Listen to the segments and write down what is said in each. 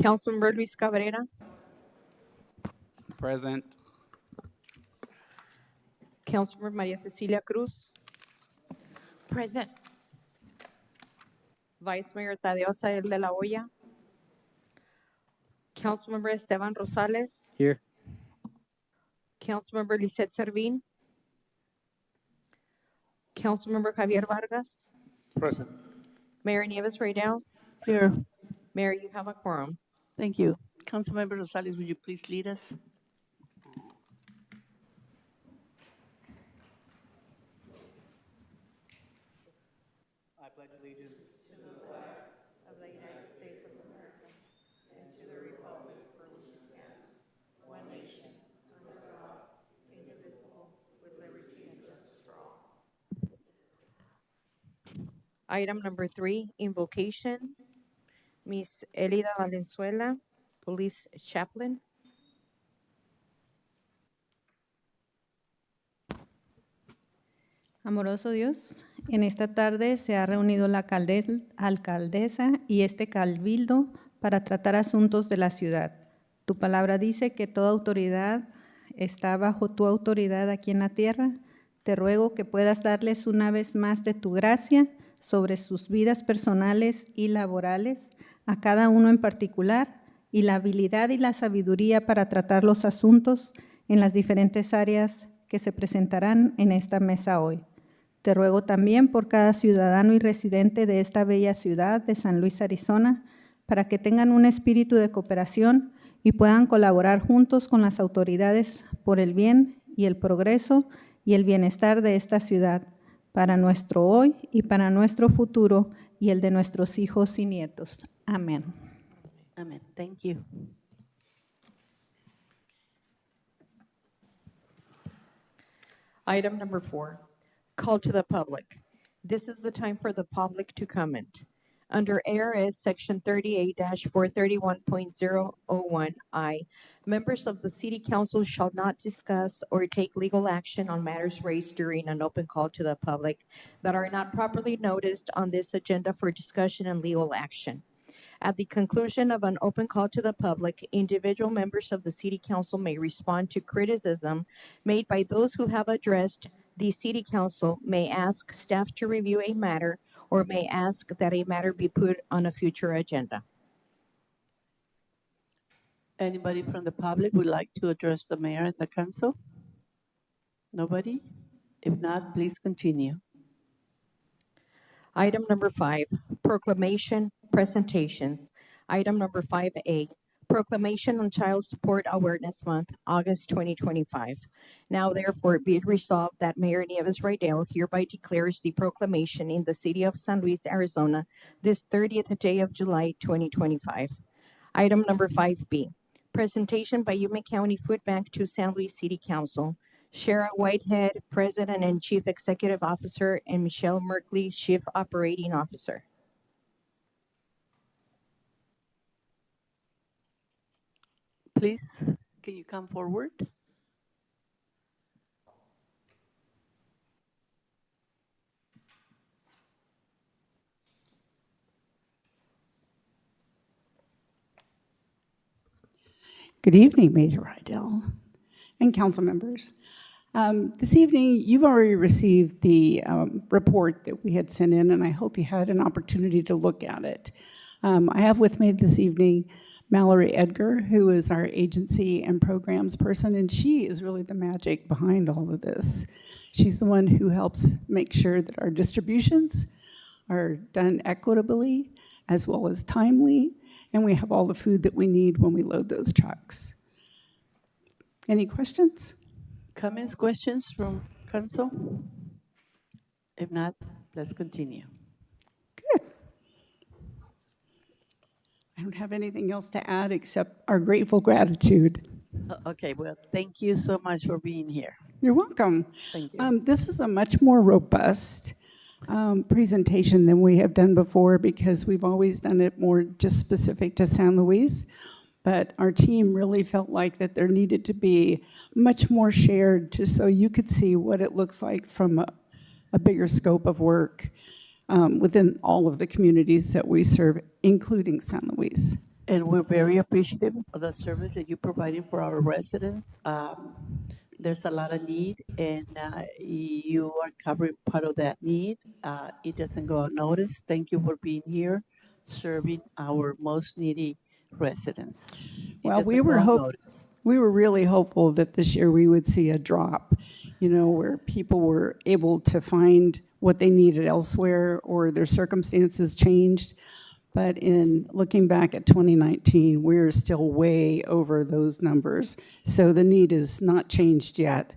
Councilmember Luis Cabrera, Present. Councilmember Maria Cecilia Cruz, Present. Vice Mayor Tadeo Sael de la Hoya, Councilmember Esteban Rosales, Here. Councilmember Lisette Servin, Councilmember Javier Vargas, Present. Mayor Nieves Raydell. Here. Mayor, you have a quorum. Thank you. Councilmember Rosales, would you please lead us? I pledge allegiance Item number 3, invocation. Ms. Elida Valenzuela, Police Chaplain. Amoroso Dios, en esta tarde se ha reunido la alcaldesa y este cabildo para tratar asuntos de la ciudad. Tu palabra dice que toda autoridad está bajo tu autoridad aquí en la tierra. Te ruego que puedas darles una vez más de tu gracia sobre sus vidas personales y laborales, a cada uno en particular, y la habilidad y la sabiduría para tratar los asuntos en las diferentes áreas que se presentarán en esta mesa hoy. Te ruego también por cada ciudadano y residente de esta bella ciudad de San Luis, Arizona, para que tengan un espíritu de cooperación y puedan colaborar juntos con las autoridades por el bien y el progreso y el bienestar de esta ciudad, para nuestro hoy y para nuestro futuro y el de nuestros hijos y nietos. Amén. Amen. Thank you. Item number 4, call to the public. This is the time for the public to comment. Under ARS Section 38-431.001I, members of the City Council shall not discuss or take legal action on matters raised during an open call to the public that are not properly noticed on this agenda for discussion and legal action. At the conclusion of an open call to the public, individual members of the City Council may respond to criticism made by those who have addressed the City Council, may ask staff to review a matter, or may ask that a matter be put on a future agenda. Anybody from the public would like to address the mayor and the council? Nobody? If not, please continue. Item number 5, proclamation presentations. Item number 5A, proclamation on Child Support Awareness Month, August 2025. Now therefore be it resolved that Mayor Nieves Raydell hereby declares the proclamation in the city of San Luis, Arizona, this 30th day of July 2025. Item number 5B, presentation by Yuma County Food Bank to San Luis City Council. Shara Whitehead, President and Chief Executive Officer, and Michelle Merkley, Chief Operating Officer. Please, can you come forward? Good evening, Mayor Rydell and council members. This evening, you've already received the report that we had sent in, and I hope you had an opportunity to look at it. I have with me this evening Mallory Edgar, who is our agency and programs person, and she is really the magic behind all of this. She's the one who helps make sure that our distributions are done equitably as well as timely, and we have all the food that we need when we load those trucks. Any questions? Comments, questions from council? If not, let's continue. Good. I don't have anything else to add except our grateful gratitude. Okay, well, thank you so much for being here. You're welcome. Thank you. This is a much more robust presentation than we have done before because we've always done it more just specific to San Luis. But our team really felt like that there needed to be much more shared just so you could see what it looks like from a bigger scope of work within all of the communities that we serve, including San Luis. And we're very appreciative of the service that you're providing for our residents. There's a lot of need, and you are covering part of that need. It doesn't go unnoticed. Thank you for being here, serving our most needy residents. It Well, doesn't go unnoticed. we were really hopeful that this year we would see a drop, where people were able to find what they needed elsewhere or their circumstances changed. But in looking back at 2019, we're still way over those numbers. So the need is not changed yet.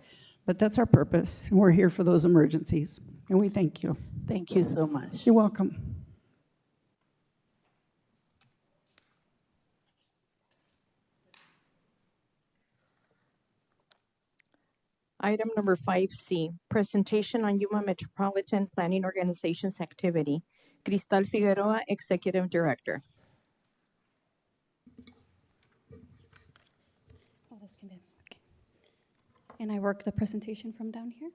But that's our purpose. And we're here for those emergencies. And we thank you. Thank you so much. You're welcome. Item number 5C, presentation on Yuma Metropolitan Planning Organization's activity. Cristal Figueroa, Executive Director. Oh, this can be, okay. And I work the presentation from down here.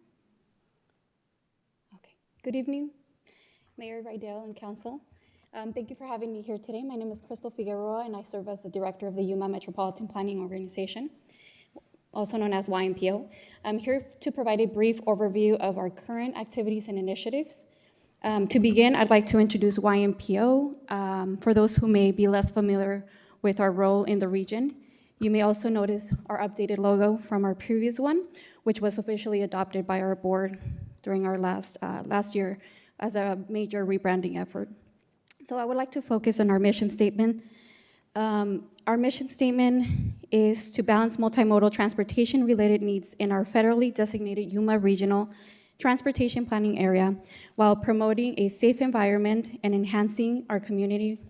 Okay. Good evening, Mayor Rydell and Council. Thank you for having me here today. My name is Cristal Figueroa, and I serve as the Director of the Yuma Metropolitan Planning Organization, also known as YMPO. I'm here to provide a brief overview of our current activities and initiatives. To begin, I'd like to introduce YMPO. For those who may be less familiar with our role in the region, you may also notice our updated logo from our previous one, which was officially adopted by our board during our last year as a major rebranding effort. So I would like to focus on our mission statement. Our mission statement is to balance multimodal transportation-related needs in our federally designated Yuma Regional Transportation Planning Area while promoting a safe environment and enhancing our community.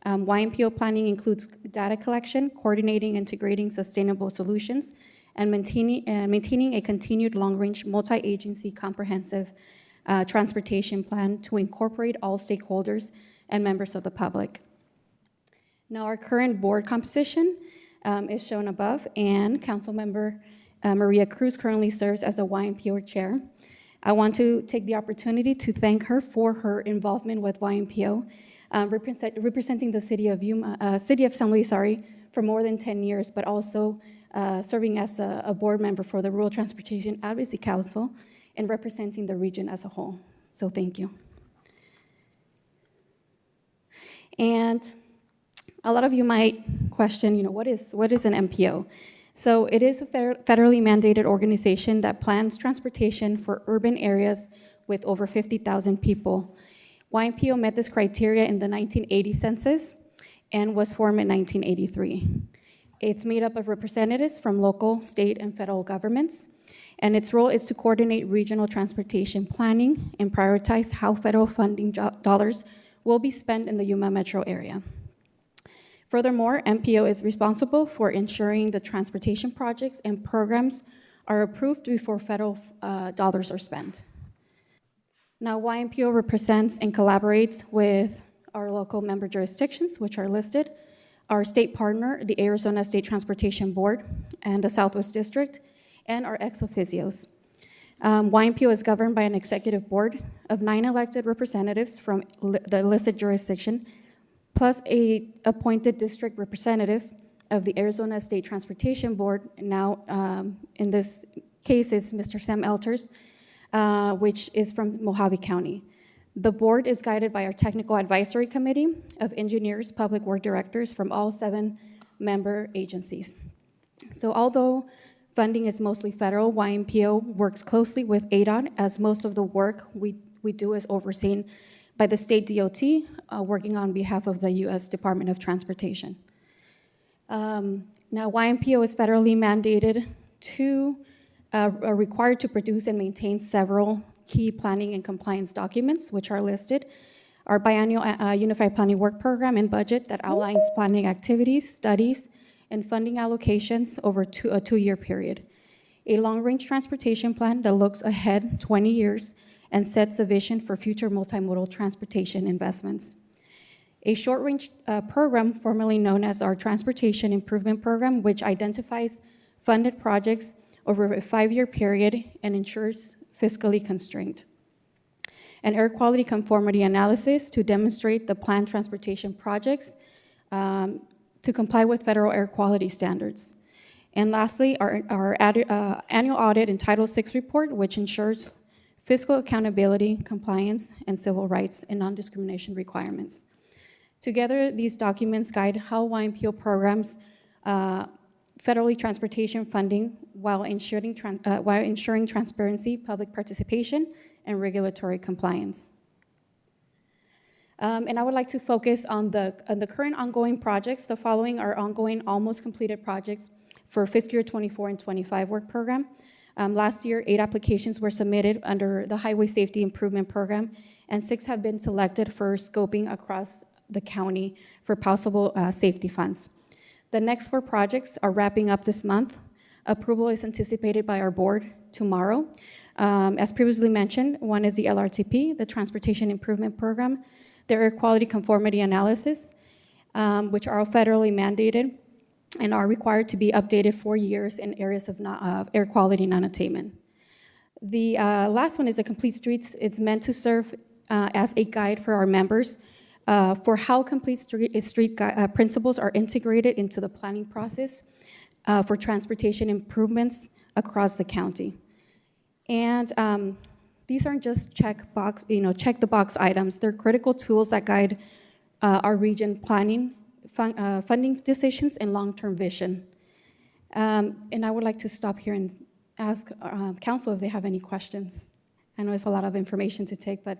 YMPO planning includes data collection, coordinating, integrating sustainable solutions, and maintaining a continued long-range multi-agency comprehensive transportation plan to incorporate all stakeholders and members of the public. Now, our current board composition is shown above, and Councilmember Maria Cruz currently serves as the YMPO chair. I want to take the opportunity to thank her for her involvement with YMPO, representing the city of San Luis, for more than 10 years, but also serving as a board member for the Rural Transportation Advocacy Council and representing the region as a whole. So thank you. And a lot of you might question, what is an MPO? So it is a federally mandated organization that plans transportation for urban areas with over 50,000 people. YMPO met this criteria in the 1980 census and was formed in 1983. It's made up of representatives from local, state, and federal governments, and its role is to coordinate regional transportation planning and prioritize how federal funding dollars will be spent in the Yuma metro area. Furthermore, MPO is responsible for ensuring the transportation projects and programs are approved before federal dollars are spent. Now, YMPO represents and collaborates with our local member jurisdictions, which are listed, our state partner, the Arizona State Transportation Board, and the Southwest District, and our ex-officios. YMPO is governed by an executive board of 9 elected representatives from the listed jurisdiction, plus a appointed district representative of the Arizona State Transportation Board. Now, in this case, is Mr. Sam Elters, which is from Mojave County. The board is guided by our technical advisory committee of engineers, public work directors from all 7 member agencies. So although funding is mostly federal, YMPO works closely with ADOT, as most of the work we do is overseen by the state DOT, working on behalf of the U.S. Department of Transportation. Now, YMPO is federally mandated to, required to produce and maintain several key planning and compliance documents, which are listed. Our biannual Unified Planning Work Program and budget that outlines planning activities, studies, and funding allocations over a 2-year period. A long-range transportation plan that looks ahead 20 years and sets a vision for future multimodal transportation investments. A short-range program, formerly known as our Transportation Improvement Program, which identifies funded projects over a 5-year period and ensures fiscally constraint. An air quality conformity analysis to demonstrate the planned transportation projects to comply with federal air quality standards. And lastly, our annual audit and Title VI report, which ensures fiscal accountability, compliance, and civil rights and non-discrimination requirements. Together, these documents guide how YMPO programs federally transportation funding while ensuring transparency, public participation, and regulatory compliance. And I would like to focus on the current ongoing projects. The following are ongoing, almost completed projects for fiscal year 24 and 25 work program. Last year, 8 applications were submitted under the Highway Safety Improvement Program, and 6 have been selected for scoping across the county for possible safety funds. The next 4 projects are wrapping up this month. Approval is anticipated by our board tomorrow. As previously mentioned, one is the LRTP, the Transportation Improvement Program, the Air Quality Conformity Analysis, which are federally mandated and are required to be updated 4 years in areas of air quality non-attainment. The last one is the Complete Streets. It's meant to serve as a guide for our members for how complete street principles are integrated into the planning process for transportation improvements across the county. And these aren't just check the box items. They're critical tools that guide our region planning, funding decisions, and long-term vision. And I would like to stop here and ask council if they have any questions. I know it's a lot of information to take, but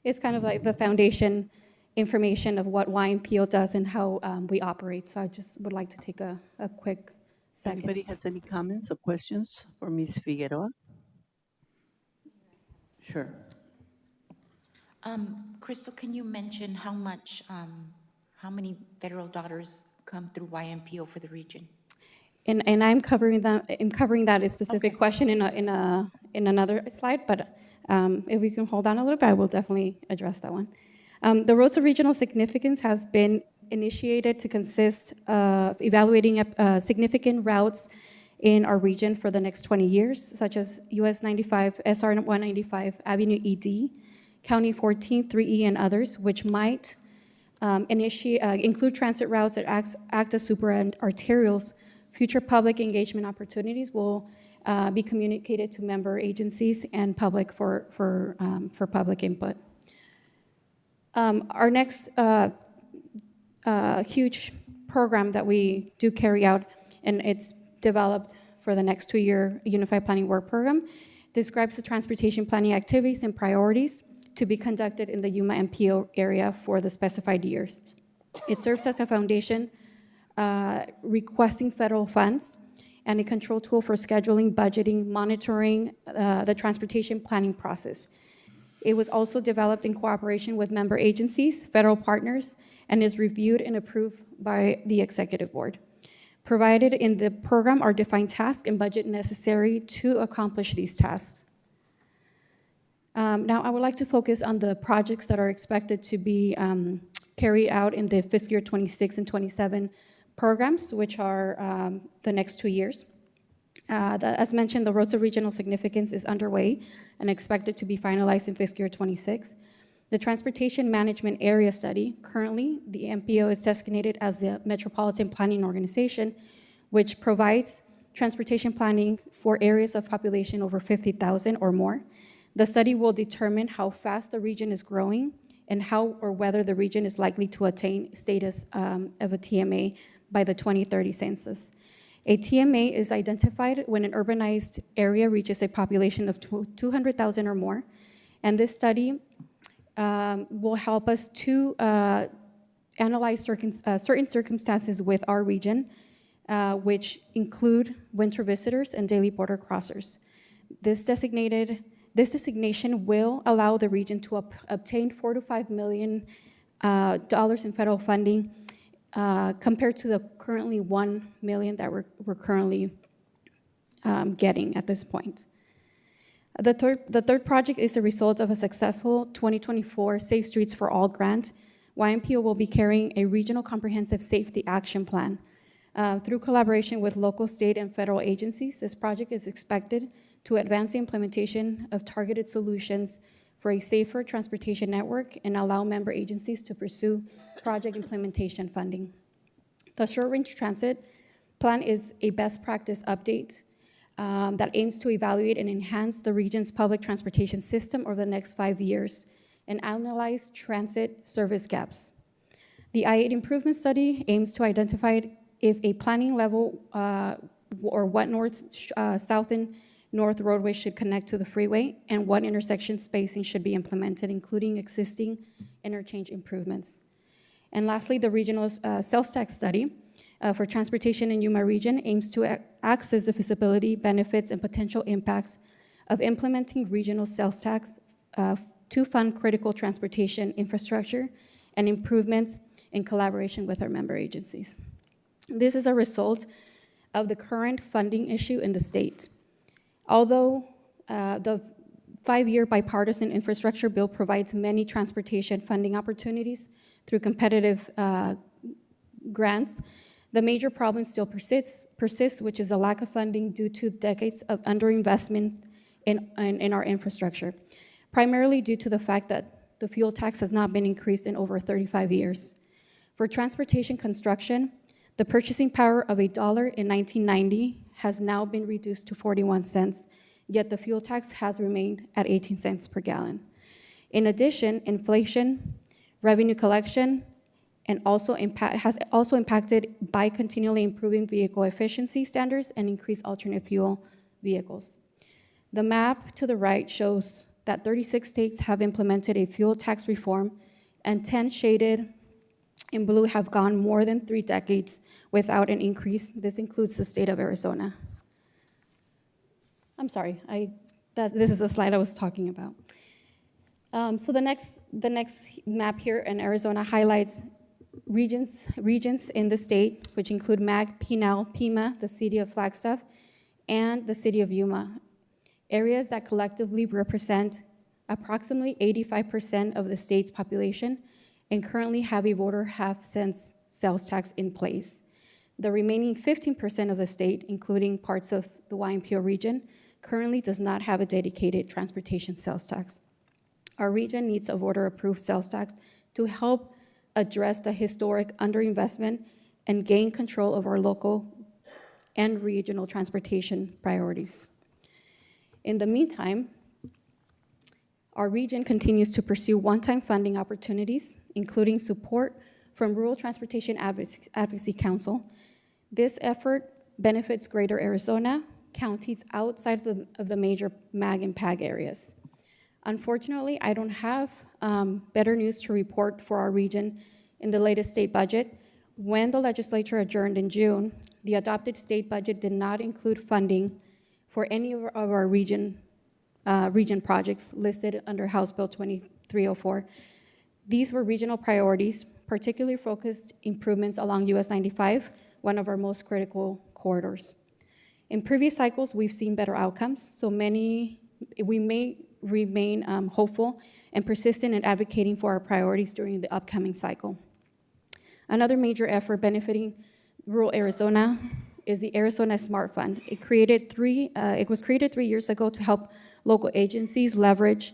it's kind of like the foundation information of what YMPO does and how we operate. So I just would like to take a quick second. Anybody has any comments or questions for Ms. Figueroa? Sure. Crystal, can you mention how many federal dollars come through YMPO for the region? And I'm covering that specific Okay. question in another slide, but if we can hold on a little bit, I will definitely address that one. The Roads of Regional Significance has been initiated to consist of evaluating significant routes in our region for the next 20 years, such as US 95, SR 195, Avenue ED, County 14, 3E, and others, which might include transit routes that act as super arterials. Future public engagement opportunities will be communicated to member agencies and public for public input. Our next huge program that we do carry out, and it's developed for the next 2-year Unified Planning Work Program, describes the transportation planning activities and priorities to be conducted in the Yuma MPO area for the specified years. It serves as a foundation requesting federal funds and a control tool for scheduling, budgeting, monitoring the transportation planning process. It was also developed in cooperation with member agencies, federal partners, and is reviewed and approved by the executive board. Provided in the program are defined tasks and budget necessary to accomplish these tasks. Now, I would like to focus on the projects that are expected to be carried out in the fiscal year 26 and 27 programs, which are the next 2 years. As mentioned, the Roads of Regional Significance is underway and expected to be finalized in fiscal year 26. The Transportation Management Area Study, currently, the MPO is designated as the Metropolitan Planning Organization, which provides transportation planning for areas of population over 50,000 or more. The study will determine how fast the region is growing and how or whether the region is likely to attain status of a TMA by the 2030 census. A TMA is identified when an urbanized area reaches a population of 200,000 or more, and this study will help us to analyze certain circumstances with our region, which include winter visitors and daily border crossers. This designation will allow the region to obtain $4 to $5 million in federal funding compared to the currently $1 million that we're currently getting at this point. The third project is a result of a successful 2024 Safe Streets for All grant. YMPO will be carrying a regional comprehensive safety action plan. Through collaboration with local, state, and federal agencies, this project is expected to advance the implementation of targeted solutions for a safer transportation network and allow member agencies to pursue project implementation funding. The short-range transit plan is a best practice update that aims to evaluate and enhance the region's public transportation system over the next 5 years and analyze transit service gaps. The I-8 improvement study aims to identify if a planning level or what north, south, and north roadways should connect to the freeway and what intersection spacing should be implemented, including existing interchange improvements. And lastly, the regional sales tax study for transportation in Yuma region aims to assess the feasibility, benefits, and potential impacts of implementing regional sales tax to fund critical transportation infrastructure and improvements in collaboration with our member agencies. This is a result of the current funding issue in the state. Although the 5-year bipartisan infrastructure bill provides many transportation funding opportunities through competitive grants, the major problem still persists, which is a lack of funding due to decades of underinvestment in our infrastructure, primarily due to the fact that the fuel tax has not been increased in over 35 years. For transportation construction, the purchasing power of $1 in 1990 has now been reduced to 41 cents, yet the fuel tax has remained at 18 cents per gallon. In addition, inflation, revenue collection, and has also impacted by continually improving vehicle efficiency standards and increased alternate fuel vehicles. The map to the right shows that 36 states have implemented a fuel tax reform, and 10 shaded in blue have gone more than 3 decades without an increase. This includes the state of Arizona. I'm sorry, this is the slide I was talking about. So the next map here in Arizona highlights regions in the state, which include MAG, Pinal, Pima, the city of Flagstaff, and the city of Yuma, areas that collectively represent approximately 85% of the state's population and currently have a voter half-cent sales tax in place. The remaining 15% of the state, including parts of the YMPO region, currently does not have a dedicated transportation sales tax. Our region needs a voter-approved sales tax to help address the historic underinvestment and gain control of our local and regional transportation priorities. In the meantime, our region continues to pursue one-time funding opportunities, including support from Rural Transportation Advocacy Council. This effort benefits Greater Arizona, counties outside of the major MAG and PAG areas. Unfortunately, I don't have better news to report for our region in the latest state budget. When the legislature adjourned in June, the adopted state budget did not include funding for any of our region projects listed under House Bill 2304. These were regional priorities, particularly focused improvements along US 95, one of our most critical corridors. In previous cycles, we've seen better outcomes, so we may remain hopeful and persistent in advocating for our priorities during the upcoming cycle. Another major effort benefiting rural Arizona is the Arizona Smart Fund. It was created 3 years ago to help local agencies leverage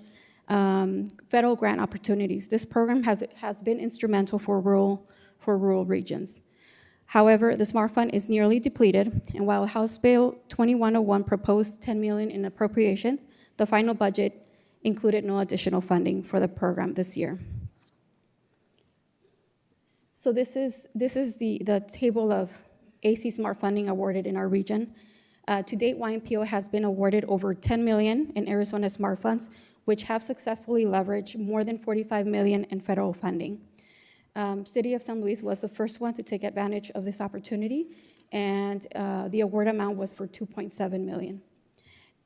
federal grant opportunities. This program has been instrumental for rural regions. However, the Smart Fund is nearly depleted, and while House Bill 2101 proposed $10 million in appropriations, the final budget included no additional funding for the program this year. So this is the table of AC Smart funding awarded in our region. To date, YMPO has been awarded over $10 million in Arizona Smart Funds, which have successfully leveraged more than $45 million in federal funding. City of San Luis was the first one to take advantage of this opportunity, and the award amount was for $2.7 million.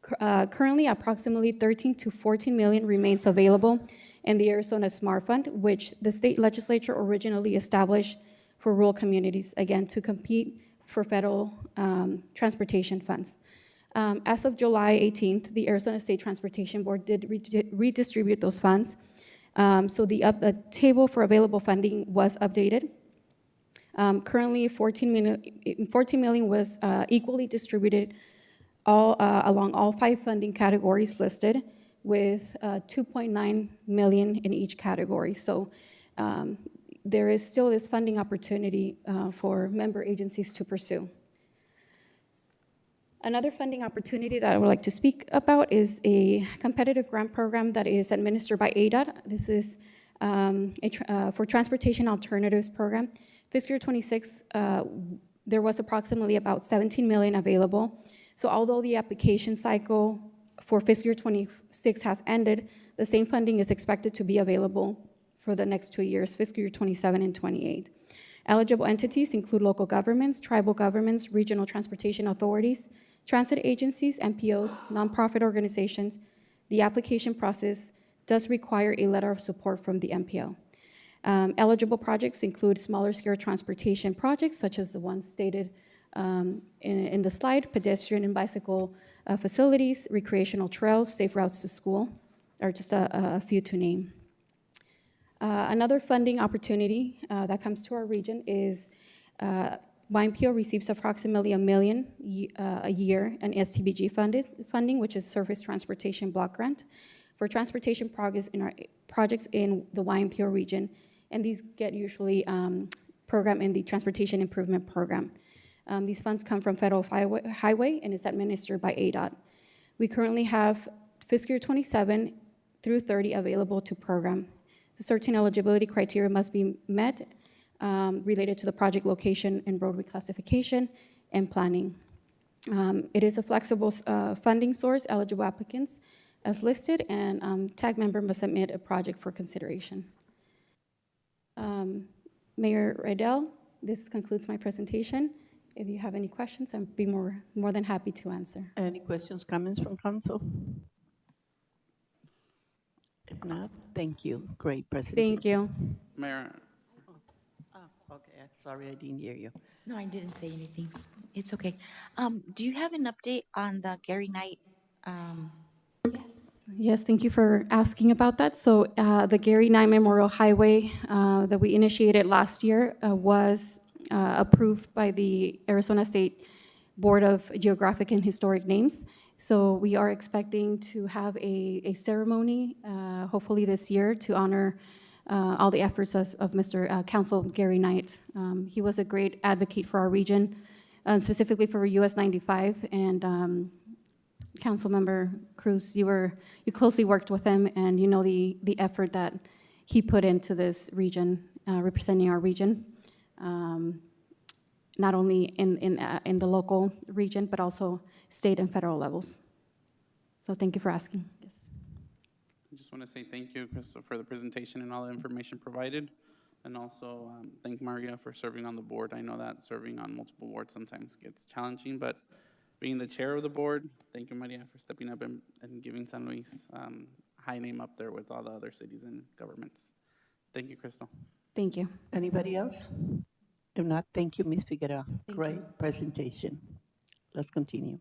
Currently, approximately $13 to $14 million remains available in the Arizona Smart Fund, which the state legislature originally established for rural communities, again, to compete for federal transportation funds. As of July 18th, the Arizona State Transportation Board did redistribute those funds. So the table for available funding was updated. Currently, $14 million was equally distributed along all 5 funding categories listed, with $2.9 million in each category. So there is still this funding opportunity for member agencies to pursue. Another funding opportunity that I would like to speak about is a competitive grant program that is administered by ADOT. This is for Transportation Alternatives Program. Fiscal year 26, there was approximately about 17 million available. So although the application cycle for fiscal year 26 has ended, the same funding is expected to be available for the next 2 years, fiscal year 27 and 28. Eligible entities include local governments, tribal governments, regional transportation authorities, transit agencies, MPOs, nonprofit organizations. The application process does require a letter of support from the MPO. Eligible projects include smaller scale transportation projects, such as the ones stated in the slide: pedestrian and bicycle facilities, recreational trails, safe routes to school, are just a few to name. Another funding opportunity that comes to our region is YMPO receives approximately $1 million a year in STBG funding, which is Surface Transportation Block Grant, for transportation projects in the YMPO region, and these get usually programmed in the Transportation Improvement Program. These funds come from Federal Highway and is administered by ADOT. We currently have fiscal year 27 through 30 available to program. The certain eligibility criteria must be met related to the project location and road reclassification and planning. It is a flexible funding source. Eligible applicants as listed, and TAG member must submit a project for consideration. Mayor Rydell, this concludes my presentation. If you have any questions, I'd be more than happy to answer. Any questions, comments from council? If not, thank you. Great presentation. Thank you. Mayor, Okay, sorry, I didn't hear you. No, I didn't say anything. It's okay. Do you have an update on the Gary Knight? Yes, thank you for asking about that. So the Gary Knight Memorial Highway that we initiated last year was approved by the Arizona State Board of Geographic and Historic Names. So we are expecting to have a ceremony, hopefully this year, to honor all the efforts of Mr. Council Gary Knight. He was a great advocate for our region, specifically for US 95, and Councilmember Cruz, you closely worked with him, and you know the effort that he put into this region, representing our region, not only in the local region, but also state and federal levels. So thank you for asking. Yes. I just want to say thank you, Crystal, for the presentation and all the information provided. And also thank Maria for serving on the board. I know that serving on multiple boards sometimes gets challenging, but being the chair of the board, thank you, Maria, for stepping up and giving San Luis high name up there with all the other cities and governments. Thank you, Crystal. Thank you. Anybody else? If not, thank you, Ms. Figueroa. Thank Great you. presentation. Let's continue.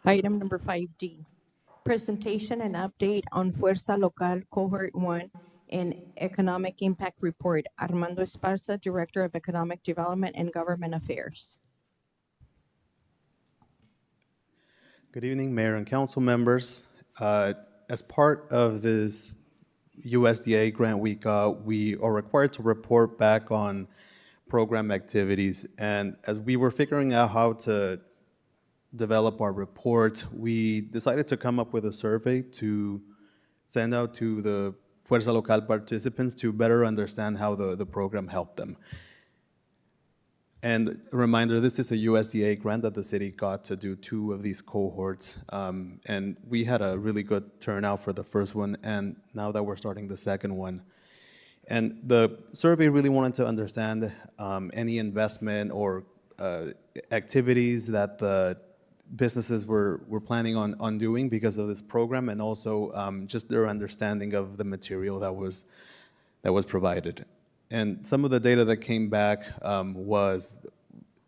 Item number 5D, presentation and update on Fuerza Local Cohort 1 and Economic Impact Report. Armando Esparza, Director of Economic Development and Government Affairs. Good evening, Mayor and council members. As part of this USDA grant week, we are required to report back on program activities. And as we were figuring out how to develop our report, we decided to come up with a survey to send out to the Fuerza Local participants to better understand how the program helped them. And a reminder, this is a USDA grant that the city got to do 2 of these cohorts. And we had a really good turnout for the first one, and now that we're starting the second one. And the survey really wanted to understand any investment or activities that the businesses were planning on doing because of this program, and also just their understanding of the material that was provided. And some of the data that came back was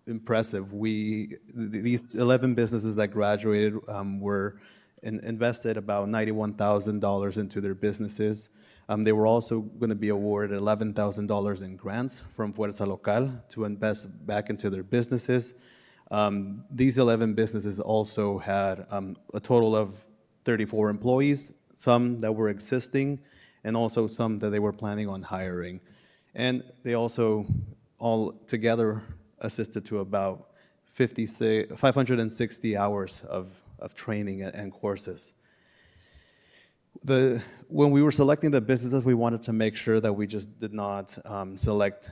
impressive. These 11 businesses that graduated were invested about $91,000 into their businesses. They were also going to be awarded $11,000 in grants from Fuerza Local to invest back into their businesses. These 11 businesses also had a total of 34 employees, some that were existing, and also some that they were planning on hiring. And they also all together assisted to about 560 hours of training and courses. When we were selecting the businesses, we wanted to make sure that we just did not select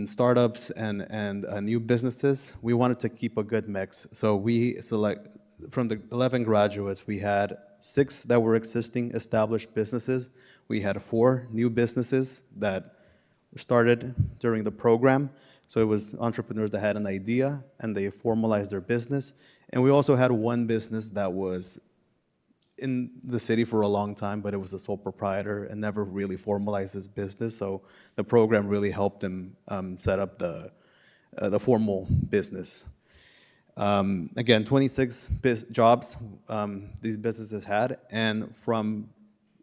startups and new businesses. We wanted to keep a good mix. So we select, from the 11 graduates, we had 6 that were existing established businesses. We had 4 new businesses that started during the program. So it was entrepreneurs that had an idea and they formalized their business. And we also had 1 business that was in the city for a long time, but it was a sole proprietor and never really formalized his business. So the program really helped him set up the formal business. Again, 26 jobs these businesses had, and from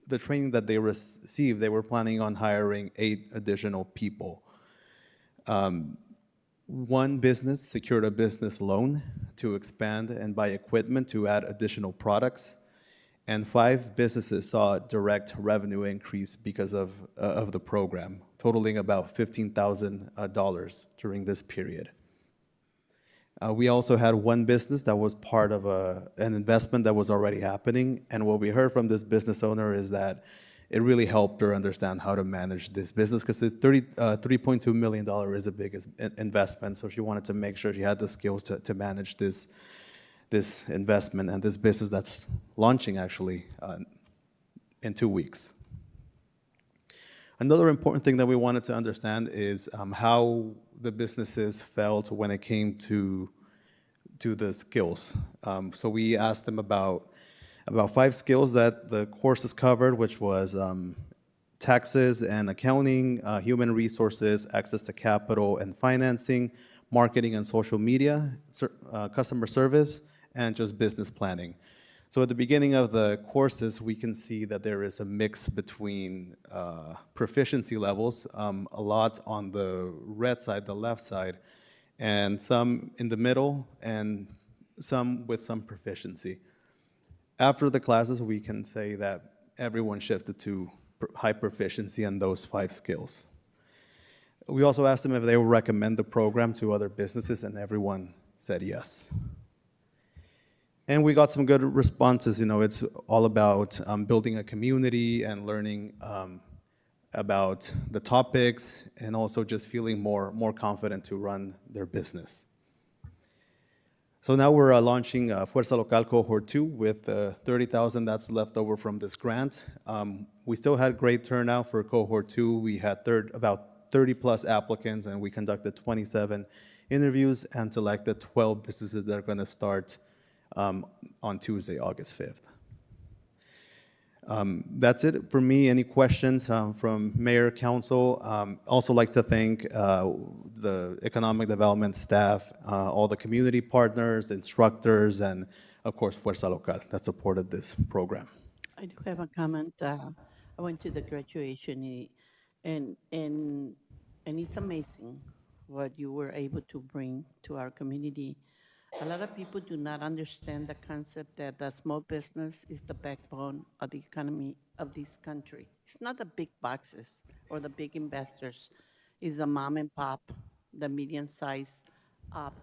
the training that they received, they were planning on hiring 8 additional people. 1 business secured a business loan to expand and buy equipment to add additional products. And 5 businesses saw direct revenue increase because of the program, totaling about $15,000 during this period. We also had 1 business that was part of an investment that was already happening. And what we heard from this business owner is that it really helped her understand how to manage this business, because $3.2 million is a big investment. So she wanted to make sure she had the skills to manage this investment and this business that's launching actually in 2 weeks. Another important thing that we wanted to understand is how the businesses felt when it came to the skills. So we asked them about 5 skills that the courses covered, which was taxes and accounting, human resources, access to capital and financing, marketing and social media, customer service, and just business planning. So at the beginning of the courses, we can see that there is a mix between proficiency levels, a lot on the red side, the left side, and some in the middle, and some with some proficiency. After the classes, we can say that everyone shifted to high proficiency in those 5 skills. We also asked them if they would recommend the program to other businesses, and everyone said yes. And we got some good responses. You know, it's all about building a community and learning about the topics, and also just feeling more confident to run their business. So now we're launching Fuerza Local Cohort 2 with $30,000 that's left over from this grant. We still had great turnout for Cohort 2. We had about 30 plus applicants, and we conducted 27 interviews and selected 12 businesses that are going to start on Tuesday, August 5th. That's it for me. Any questions from Mayor, Council? Also like to thank the Economic Development staff, all the community partners, instructors, and of course, Fuerza Local that supported this program. I do have a comment. I went to the graduation, and it's amazing what you were able to bring to our community. A lot of people do not understand the concept that the small business is the backbone of the economy of this country. It's not the big boxes or the big investors. It's the mom and pop, the medium-sized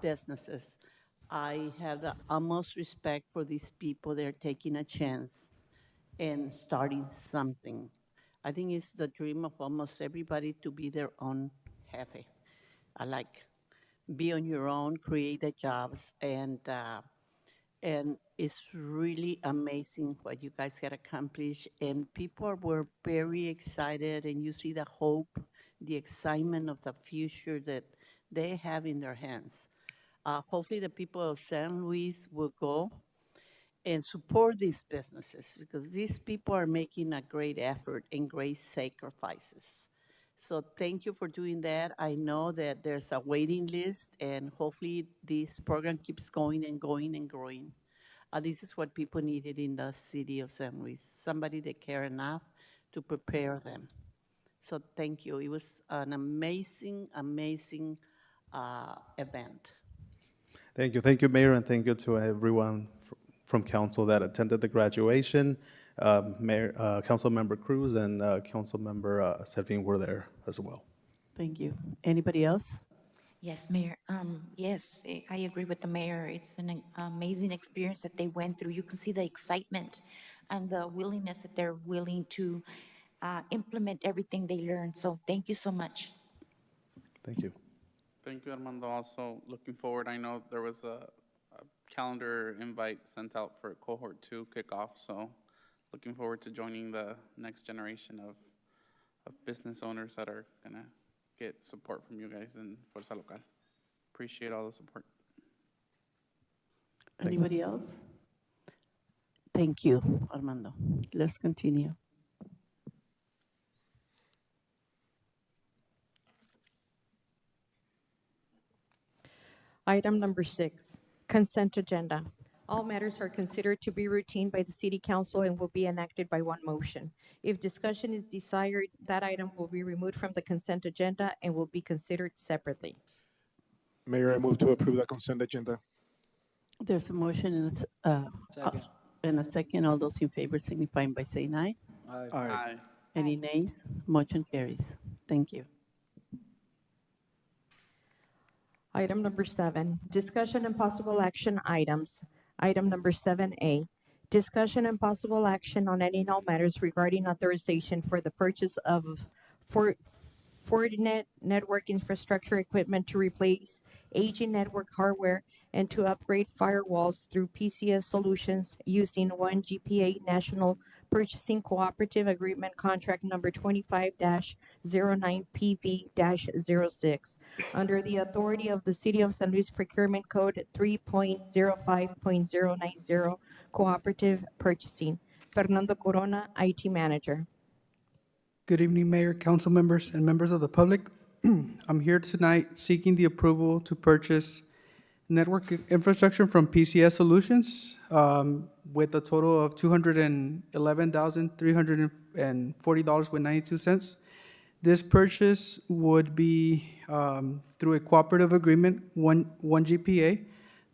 businesses. I have the utmost respect for these people. They're taking a chance and starting something. I think it's the dream of almost everybody to be their own jefe. I like be on your own, create the jobs, and it's really amazing what you guys had accomplished. And people were very excited, and you see the hope, the excitement of the future that they have in their hands. Hopefully, the people of San Luis will go and support these businesses, because these people are making a great effort and great sacrifices. So thank you for doing that. I know that there's a waiting list, and hopefully this program keeps going and going and growing. This is what people needed in the city of San Luis, somebody that care enough to prepare them. So thank you. It was an amazing, amazing event. Thank you, Mayor, and thank you to everyone from Council that attended the graduation. Councilmember Cruz and Councilmember Servin were there as well. Thank you. Anybody else? Yes, Mayor. Yes, I agree with the mayor. It's an amazing experience that they went through. You can see the excitement and the willingness that they're willing to implement everything they learned. So thank you so much. Thank you. Thank you, Armando. Also, looking forward, I know there was a calendar invite sent out for cohort 2 kickoff, so looking forward to joining the next generation of business owners that are gonna get support from you guys in Fuerza Local. Appreciate all the support. Anybody else? Thank you, Armando. Let's continue. Item number 6, consent agenda. All matters are considered to be routine by the city council and will be enacted by one motion. If discussion is desired, that item will be removed from the consent agenda and will be considered separately. Mayor, I move to approve the consent agenda. There's a motion and a second. All those in favor signifying by saying aye. Aye. Any nays? Motion carries. Thank you. Item number 7, discussion and possible action items. Item number 7A, discussion and possible action on any and all matters regarding authorization for the purchase of Fortinet network infrastructure equipment to replace aging network hardware and to upgrade firewalls through PCS solutions using 1GPA National Purchasing Cooperative Agreement Contract Number 25-09PV-06 under the authority of the City of San Luis Procurement Code 3.05.090 Cooperative Purchasing. Fernando Corona, IT Manager. Good evening, Mayor, council members, and members of the public. I'm here tonight seeking the approval to purchase network infrastructure from PCS Solutions with a total of $211,340.92. This purchase would be through a cooperative agreement, one GPA.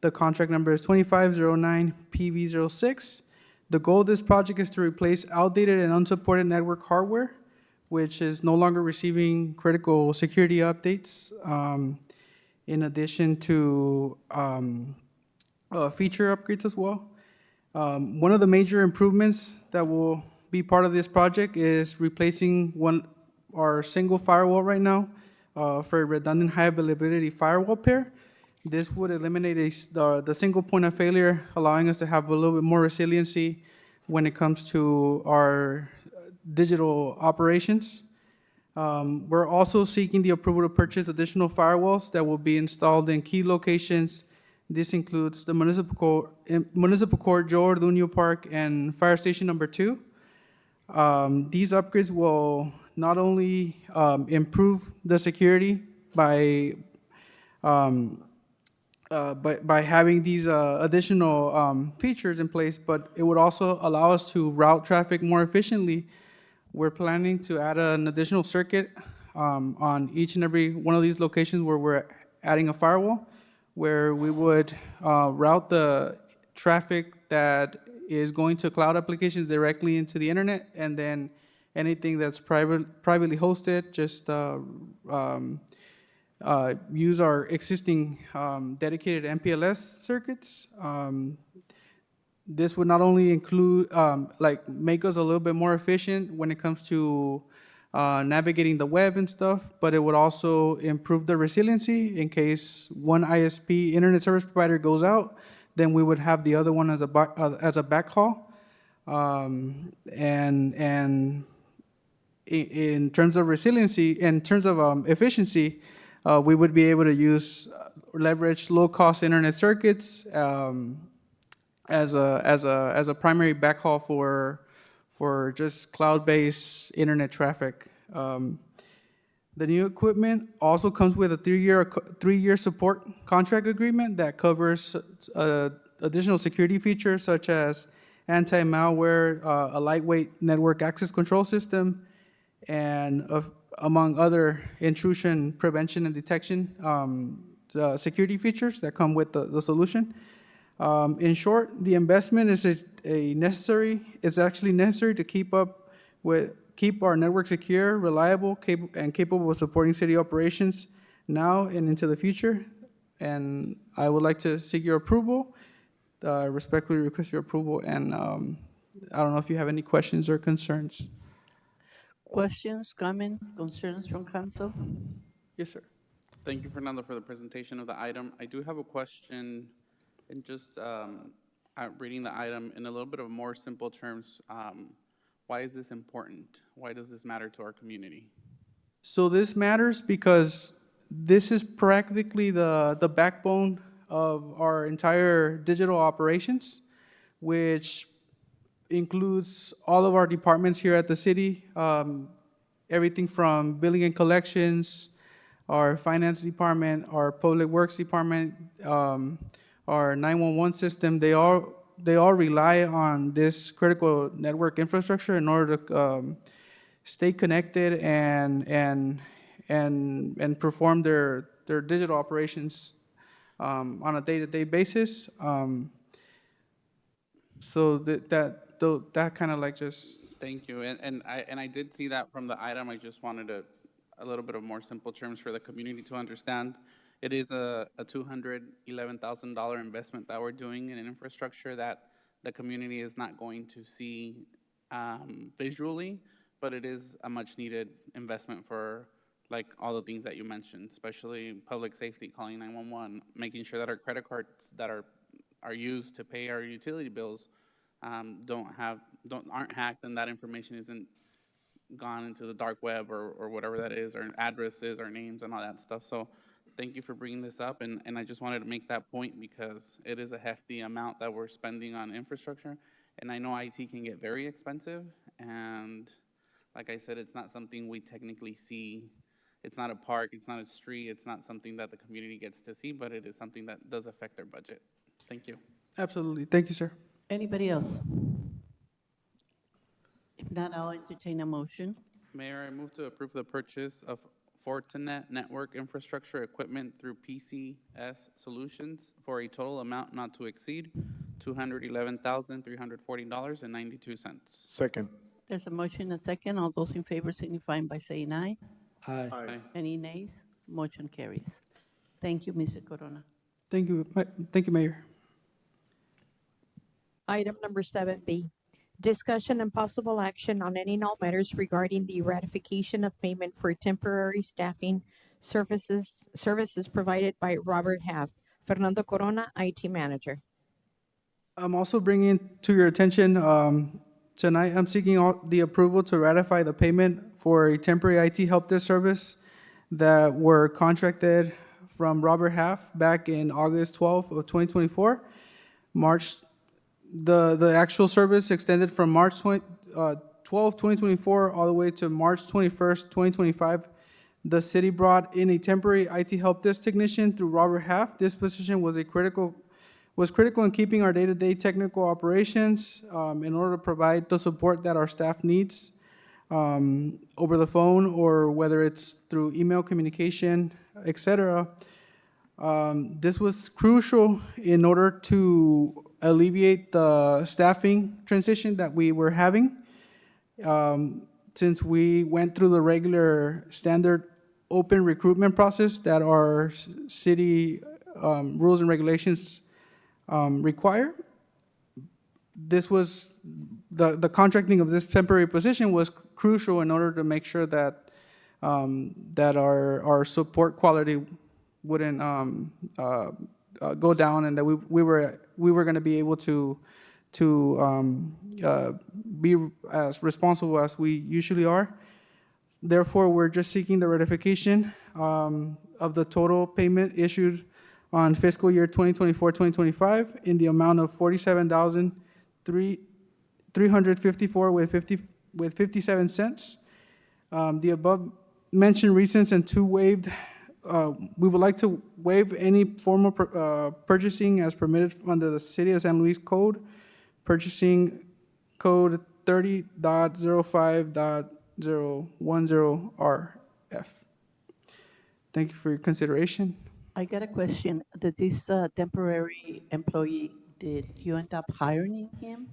The contract number is 2509PV06. The goal of this project is to replace outdated and unsupported network hardware, which is no longer receiving critical security updates, in addition to feature upgrades as well. One of the major improvements that will be part of this project is replacing our single firewall right now for a redundant high availability firewall pair. This would eliminate the single point of failure, allowing us to have a little bit more resiliency when it comes to our digital operations. We're also seeking the approval to purchase additional firewalls that will be installed in key locations. This includes the Municipal Court, Joe Orduño Park, and Fire Station number 2. These upgrades will not only improve the security by having these additional features in place, but it would also allow us to route traffic more efficiently. We're planning to add an additional circuit on each and every one of these locations where we're adding a firewall, where we would route the traffic that is going to cloud applications directly into the internet, and then anything that's privately hosted, just use our existing dedicated MPLS circuits. This would not only include, make us a little bit more efficient when it comes to navigating the web and stuff, but it would also improve the resiliency in case one ISP, internet service provider, goes out, then we would have the other one as a backhaul. And in terms of resiliency, in terms of efficiency, we would be able to leverage low-cost internet circuits as a primary backhaul for just cloud-based internet traffic. The new equipment also comes with a three-year support contract agreement that covers additional security features such as anti-malware, a lightweight network access control system, and among other intrusion prevention and detection security features that come with the solution. In short, the investment is it's actually necessary to keep our network secure, reliable, and capable of supporting city operations now and into the future. And I would like to seek your approval, respectfully request your approval, and I don't know if you have any questions or concerns. Questions, comments, concerns from council? Yes, sir. Thank you, Fernando, for the presentation of the item. I do have a question, and just reading the item in a little bit of more simple terms, why is this important? Why does this matter to our community? So this matters because this is practically the backbone of our entire digital operations, which includes all of our departments here at the city, everything from billing and collections, our finance department, our public works department, our 911 system. They all rely on this critical network infrastructure in order to stay connected and perform their digital operations on a day-to-day basis. So that kind of like just. Thank you, and I did see that from the item. I just wanted a little bit of more simple terms for the community to understand. It is a $211,000 investment that we're doing in an infrastructure that the community is not going to see visually, but it is a much needed investment for like all the things that you mentioned, especially public safety, calling 911, making sure that our credit cards that are used to pay our utility bills aren't hacked, and that information isn't gone into the dark web or whatever that is, or addresses or names and all that stuff. So thank you for bringing this up, and I just wanted to make that point because it is a hefty amount that we're spending on infrastructure, and I know IT can get very expensive, and like I said, it's not something we technically see. It's not a park, it's not a street, it's not something that the community gets to see, but it is something that does affect their budget. Thank you. Absolutely. Thank you, sir. Anybody else? If not, I'll entertain a motion. Mayor, I move to approve the purchase of Fortinet network infrastructure equipment through PCS Solutions for a total amount not to exceed $211,340.92. Second. There's a motion and a second. All those in favor signifying by saying aye. Aye. Any nays? Motion carries. Thank you, Mr. Corona. Thank you, Mayor. Item number 7B, discussion and possible action on any and all matters regarding the ratification of payment for temporary staffing services provided by Robert Half. Fernando Corona, IT Manager. I'm also bringing to your attention, tonight, I'm seeking the approval to ratify the payment for a temporary IT help desk service that were contracted from Robert Half back in August 12th of 2024. The actual service extended from March 12, 2024, all the way to March 21st, 2025. The city brought in a temporary IT help desk technician through Robert Half. This position was critical in keeping our day-to-day technical operations in order to provide the support that our staff needs over the phone or whether it's through email communication, etc. This was crucial in order to alleviate the staffing transition that we were having. Since we went through the regular standard open recruitment process that our city rules and regulations require, this was the contracting of this temporary position was crucial in order to make sure that our support quality wouldn't go down, and that we were going to be able to be as responsible as we usually are. Therefore, we're just seeking the ratification of the total payment issued on fiscal year 2024-2025 in the amount of $47,354 with 57 cents. The above mentioned reasons and to waived. We would like to waive any form of purchasing as permitted under the City of San Luis Code, purchasing code 30.05.010RF. Thank you for your consideration. I got a question. Did this temporary employee did you end up hiring him?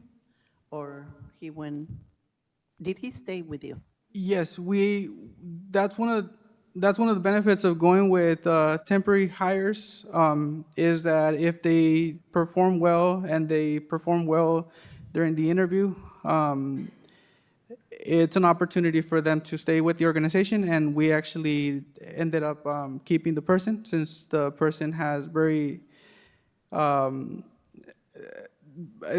Or did he stay with you? Yes, that's one of the benefits of going with temporary hires, is that if they perform well and they perform well during the interview, it's an opportunity for them to stay with the organization, and we actually ended up keeping the person since the person has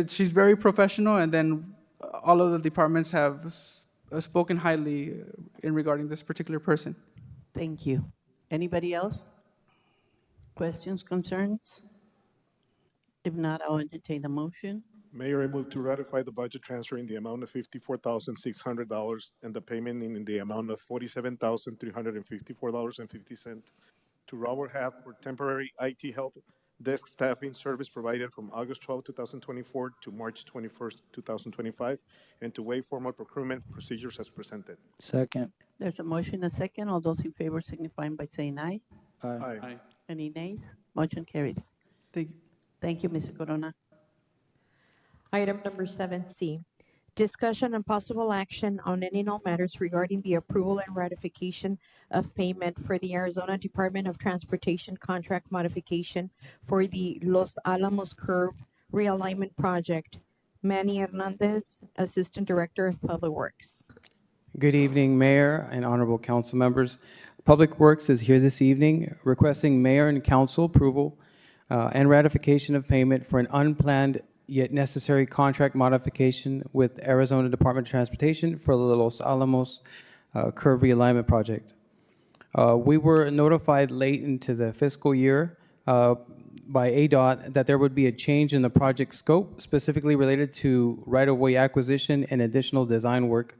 she's very professional, and then all of the departments have spoken highly in regarding this particular person. Thank you. Anybody else? Questions, concerns? If not, I'll entertain a motion. Mayor, I move to ratify the budget transfer in the amount of $54,600 and the payment in the amount of $47,354.50 to Robert Half for temporary IT help desk staffing service provided from August 12, 2024 to March 21st, 2025, and to waive formal procurement procedures as presented. Second. There's a motion, a second. All those in favor signifying by saying aye. Aye. Aye. Any nays? Motion carries. Thank you. Thank you, Mr. Corona. Item number 7C, discussion and possible action on any and all matters regarding the approval and ratification of payment for the Arizona Department of Transportation contract modification for the Los Alamos Curve Realignment Project. Manny Hernandez, Assistant Director of Public Works. Good evening, Mayor and honorable council members. Public Works is here this evening requesting mayor and council approval and ratification of payment for an unplanned yet necessary contract modification with Arizona Department of Transportation for the Los Alamos Curve Realignment Project. We were notified late into the fiscal year by ADOT that there would be a change in the project scope, specifically related to right-of-way acquisition and additional design work,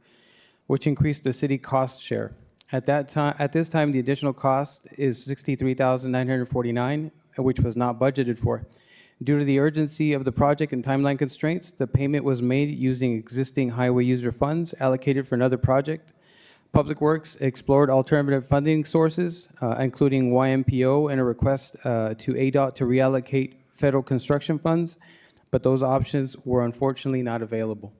which increased the city cost share. At this time, the additional cost is $63,949, which was not budgeted for. Due to the urgency of the project and timeline constraints, the payment was made using existing highway user funds allocated for another project. Public Works explored alternative funding sources, including YMPO, and a request to ADOT to reallocate federal construction funds, but those options were unfortunately not available.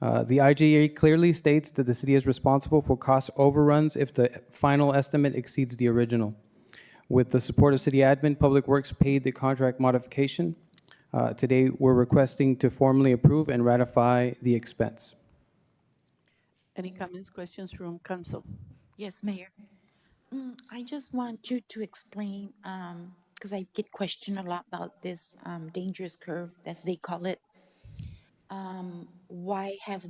The IGA clearly states that the city is responsible for cost overruns if the final estimate exceeds the original. With the support of City Admin, Public Works paid the contract modification. Today, we're requesting to formally approve and ratify the expense. Any comments, questions from council? Yes, Mayor. I just want you to explain, because I get questioned a lot about this dangerous curve, as they call it. Why has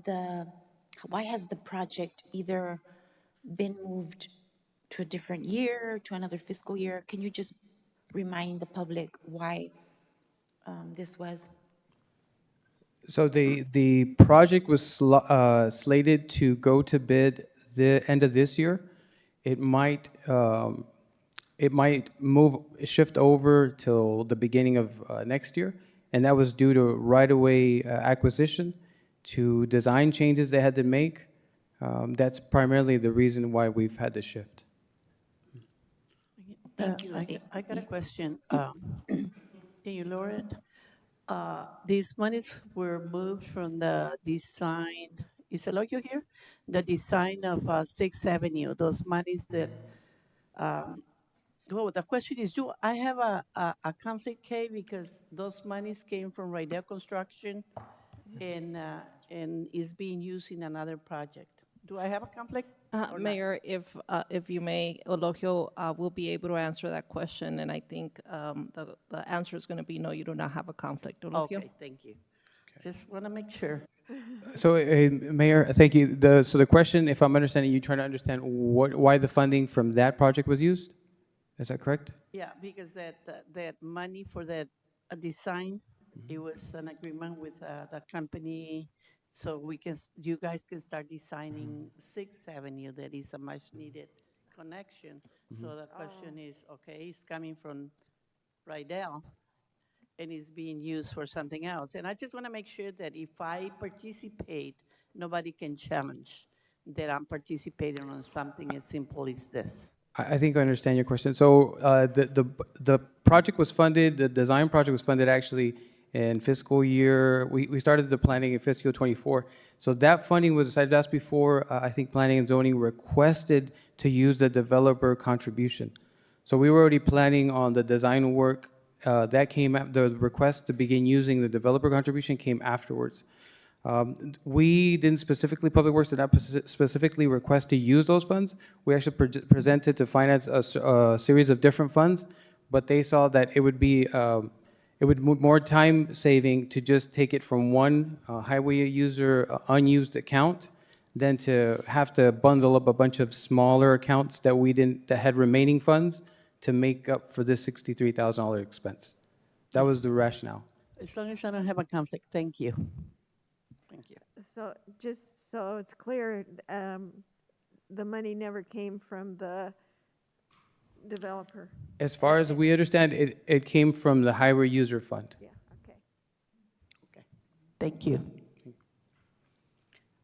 the project either been moved to a different year, to another fiscal year? Can you just remind the public why this was? So the project was slated to go to bid the end of this year. It might shift over till the beginning of next year, and that was due to right-of-way acquisition, to design changes they had to make. That's primarily the reason why we've had to shift. Thank you. I got a question. Can you lower it? These monies were moved from the design, is Eloyo here? The design of 6th Avenue, those monies that, well, the question is, do I have a conflict, Kay, because those monies came from Rydell Construction and is being used in another project. Do I have a conflict? or not? Mayor, if you may, Eulogio will be able to answer that question, and I think the answer is going to be no, you do not have a conflict. Eulogio? Okay, thank you. Just want to make sure. So, Mayor, thank you. So the question, if I'm understanding, you're trying to understand why the funding from that project was used? Is that correct? Yeah, because that money for that design, it was an agreement with the company, so you guys can start designing 6th Avenue. That is a much needed connection. So the question is, okay, it's coming from Rydell and it's being used for something else. And I just want to make sure that if I participate, nobody can challenge that I'm participating on something as simple as this. I think I understand your question. So the project was funded, the design project was funded actually in fiscal year, we started the planning in fiscal '24. So that funding was decided, that's before, I think Planning and Zoning requested to use the developer contribution. So we were already planning on the design work, that came, the request to begin using the developer contribution came afterwards. We didn't specifically, Public Works did not specifically request to use those funds. We actually presented to finance a series of different funds, but they saw that it would be, more time saving to just take it from one highway user unused account than to have to bundle up a bunch of smaller accounts that that had remaining funds to make up for this $63,000 expense. That was the rationale. As long as I don't have a conflict, thank you. Thank you. So just so it's clear, the money never came from the developer. As far as we understand, it came from the highway user fund. Yeah, okay. Okay, thank you.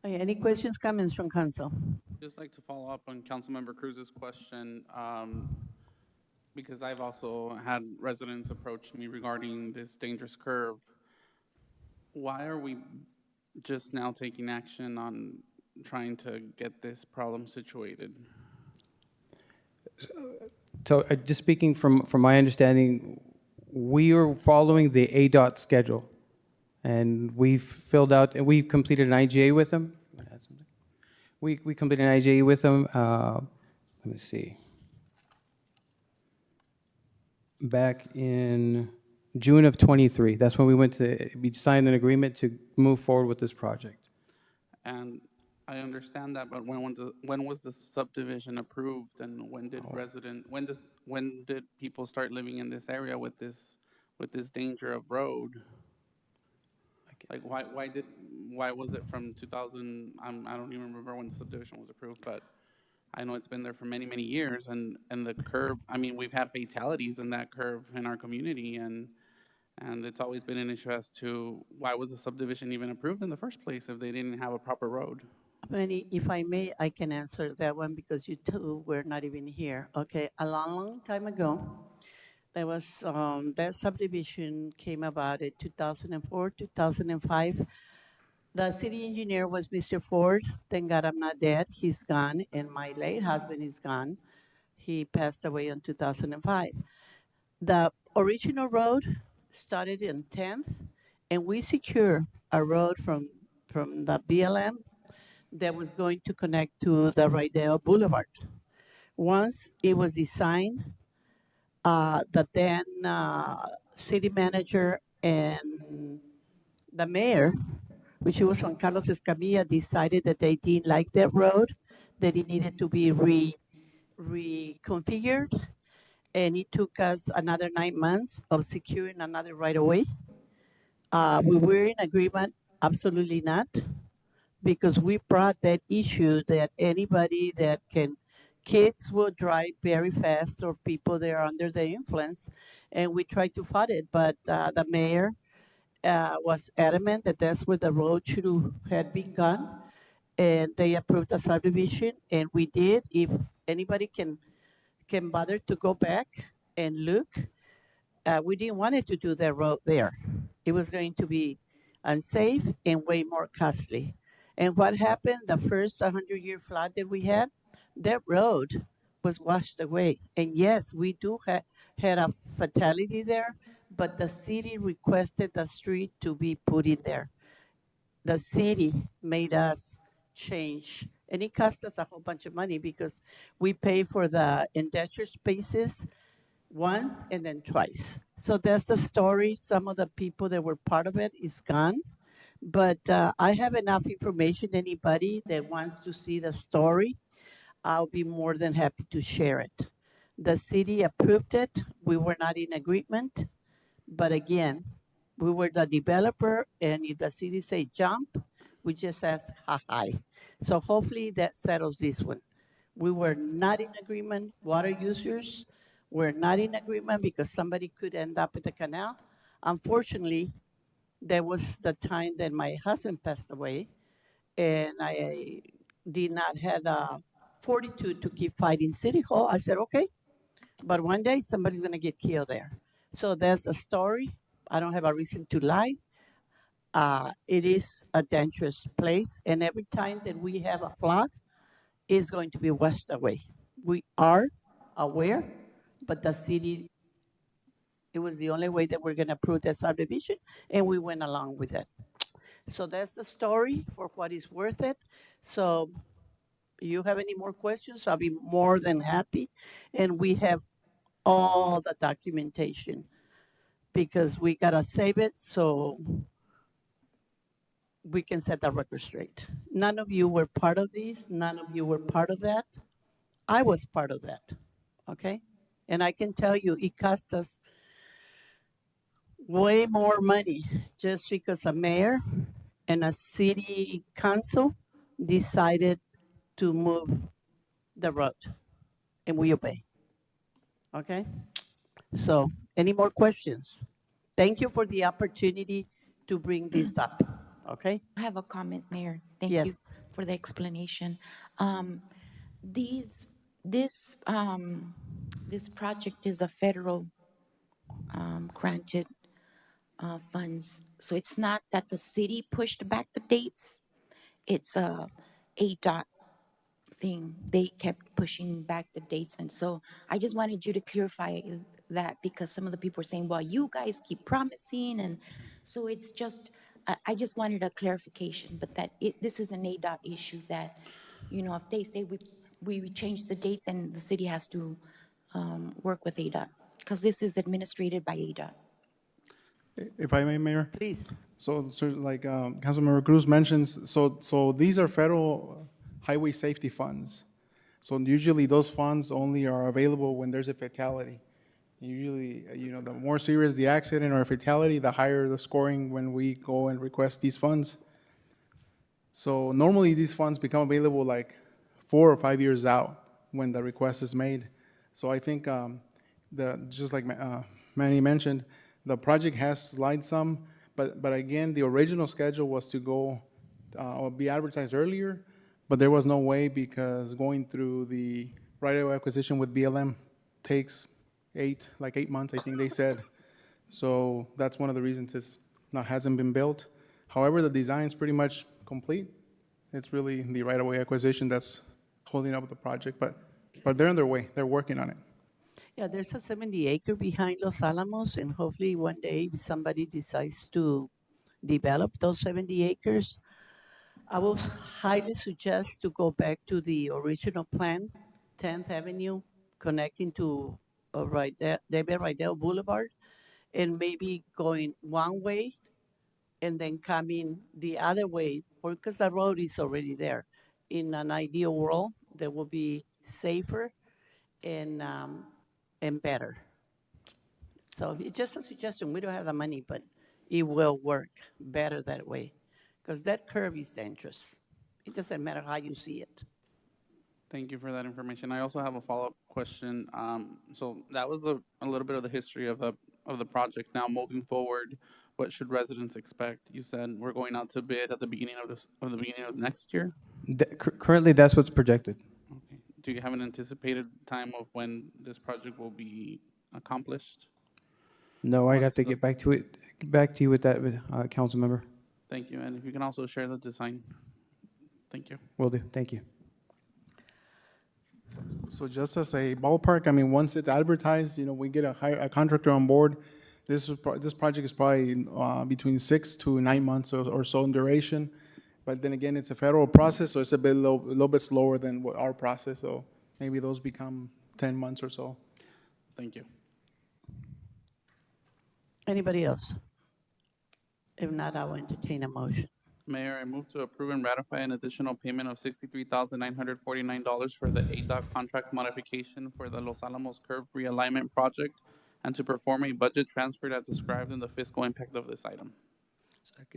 Okay, any questions, comments from council? Just like to follow up on Councilmember Cruz's question, because I've also had residents approach me regarding this dangerous curve. Why are we just now taking action on trying to get this problem situated? So just speaking from my understanding, we are following the ADOT schedule. And we've filled out, and we've completed an IGA with them. We completed an IGA with them, let me see. Back in June of '23, that's when we signed an agreement to move forward with this project. And I understand that, but when was the subdivision approved, and when did when did people start living in this area with this danger of road? Like why was it from 2000? I don't even remember when the subdivision was approved, but I know it's been there for many years, and the curve. I mean, we've had fatalities in that curve in our community, and it's always been an issue as to why was the subdivision even approved in the first place if they didn't have a proper road. Manny, if I may, I can answer that one because you two were not even here. Okay, a long time ago, there was that subdivision came about in 2004, 2005. The city engineer was Mr. Ford. Thank God I'm not dead. He's gone, and my late husband is gone. He passed away in 2005. The original road started in 10th, and we secured a road from the BLM that was going to connect to the Rydell Boulevard. Once it was designed, the then city manager and the mayor, which was Juan Carlos Escamilla, decided that they didn't like that road, that it needed to be reconfigured, and it took us another 9 months of securing another right-of-way. We were in agreement, absolutely not, because we brought that issue that anybody that kids will drive very fast or people that are under the influence, and we tried to fight it, but the mayor was adamant that that's where the road should have been gone, and they approved the subdivision, and we did. If anybody can bother to go back and look, we didn't want it to do that road there. It was going to be unsafe and way more costly. And what happened, the first 100-year flood that we had, that road was washed away. And yes, we do had a fatality there, but the city requested the street to be put in there. The city made us change, and it cost us a whole bunch of money because we pay for the indentured spaces once and then twice. So that's the story. Some of the people that were part of it is gone. But I have enough information. Anybody that wants to see the story, I'll be more than happy to share it. The city approved it. We were not in agreement. But again, we were the developer, and if the city say jump, we just ask hi. So hopefully that settles this one. We were not in agreement. Water users were not in agreement because somebody could end up at the canal. Unfortunately, there was the time that my husband passed away, and I did not have the fortitude to keep fighting City Hall. I said, okay, but one day somebody's gonna get killed there. So that's a story. I don't have a reason to lie. It is a dangerous place, and every time that we have a flood, it's going to be washed away. We are aware, but the city, it was the only way that we're going to approve that subdivision, and we went along with it. So that's the story for what is worth it. So you have any more questions, I'll be more than happy. And we have all the documentation because we gotta save it so we can set the record straight. None of you were part of this, none of you were part of that. I was part of that, okay? And I can tell you, it cost us way more money just because a mayor and a city council decided to move the road, and we obey, okay? So, any more questions? Thank you for the opportunity to bring this up, okay? I have a comment, Mayor. Thank you Yes. for the explanation. This project is a federal granted funds. So it's not that the city pushed back the dates. It's a ADOT thing. They kept pushing back the dates. And so I just wanted you to clarify that because some of the people were saying, well, you guys keep promising. And so it's just, I just wanted a clarification, but that this is an ADOT issue that, if they say we change the dates and the city has to work with ADOT because this is administrated by ADOT. If I may, Mayor? Please. So like Councilmember Cruz mentions, so these are federal highway safety funds. So usually those funds only are available when there's a fatality. Usually, the more serious the accident or fatality, the higher the scoring when we go and request these funds. So normally these funds become available like 4 or 5 years out when the request is made. So I think just like Manny mentioned, the project has slid some, but again, the original schedule was to go or be advertised earlier, but there was no way because going through the right-of-way acquisition with BLM takes 8 months, I think they said. So that's one of the reasons it hasn't been built. However, the design is pretty much complete. It's really the right-of-way acquisition that's holding up the project, but they're on their way. They're working on it. Yeah, there's a 70-acre behind Los Alamos, and hopefully one day somebody decides to develop those 70 acres. I will highly suggest to go back to the original plan, 10th Avenue, connecting to David Rydell Boulevard, and maybe going one way and then coming the other way, because the road is already there. In an ideal world, that will be safer and better. So it's just a suggestion. We don't have the money, but it will work better that way, because that curve is dangerous. It doesn't matter how you see it. Thank you for that information. I also have a follow-up question. So that was a little bit of the history of the project. Now, moving forward, what should residents expect? You said we're going out to bid at the beginning of next year. Currently, that's what's projected. Okay. Do you have an anticipated time of when this project will be accomplished? No, I'd have What's to the- get back to you with that, council member. Thank you. And if you can also share the design. Thank you. Will do. Thank you. So just as a ballpark, I mean, once it's advertised, we get a contractor on board. This project is probably between 6 to 9 months or so in duration. But then again, it's a federal process, so it's a little bit slower than what our process. So maybe those become 10 months or so. Thank you. Anybody else? If not, I will entertain a motion. Mayor, I move to approve and ratify an additional payment of $63,949 for the ADOT contract modification for the Los Alamos Curve Realignment Project and to perform a budget transfer as described in the fiscal impact of this item.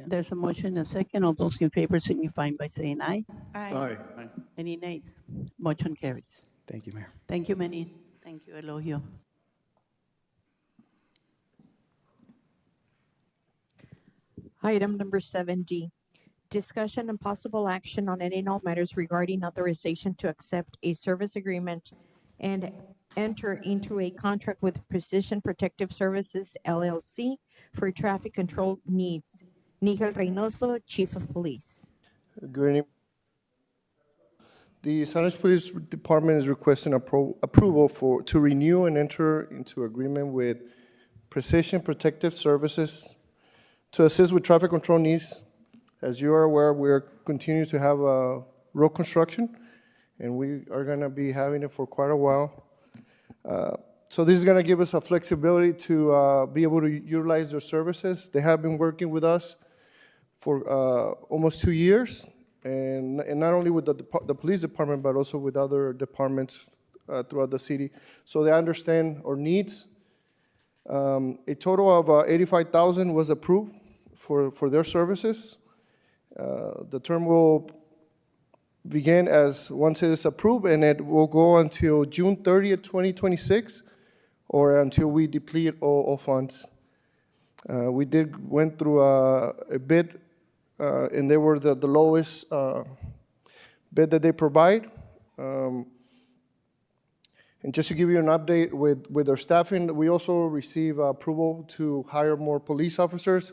There's a motion and a second. All those in favor signify by saying aye. Aye. Aye. Any nays? Motion carries. Thank you, Mayor. Thank you, Manny. Thank you, Elohio. Item number 7D, discussion and possible action on any and all matters regarding authorization to accept a service agreement and enter into a contract with Precision Protective Services LLC for traffic control needs. Nigel Reynoso, Chief of Police. Good evening. The San Luis Police Department is requesting approval to renew and enter into agreement with Precision Protective Services to assist with traffic control needs. As you are aware, we are continuing to have road construction, and we are going to be having it for quite a while. So this is going to give us a flexibility to be able to utilize their services. They have been working with us for almost 2 years, and not only with the police department, but also with other departments throughout the city. So they understand our needs. A total of $85,000 was approved for their services. The term will begin as once it is approved, and it will go until June 30th, 2026, or until we deplete all funds. We went through a bid, and they were the lowest bid that they provide. And just to give you an update with our staffing, we also receive approval to hire more police officers,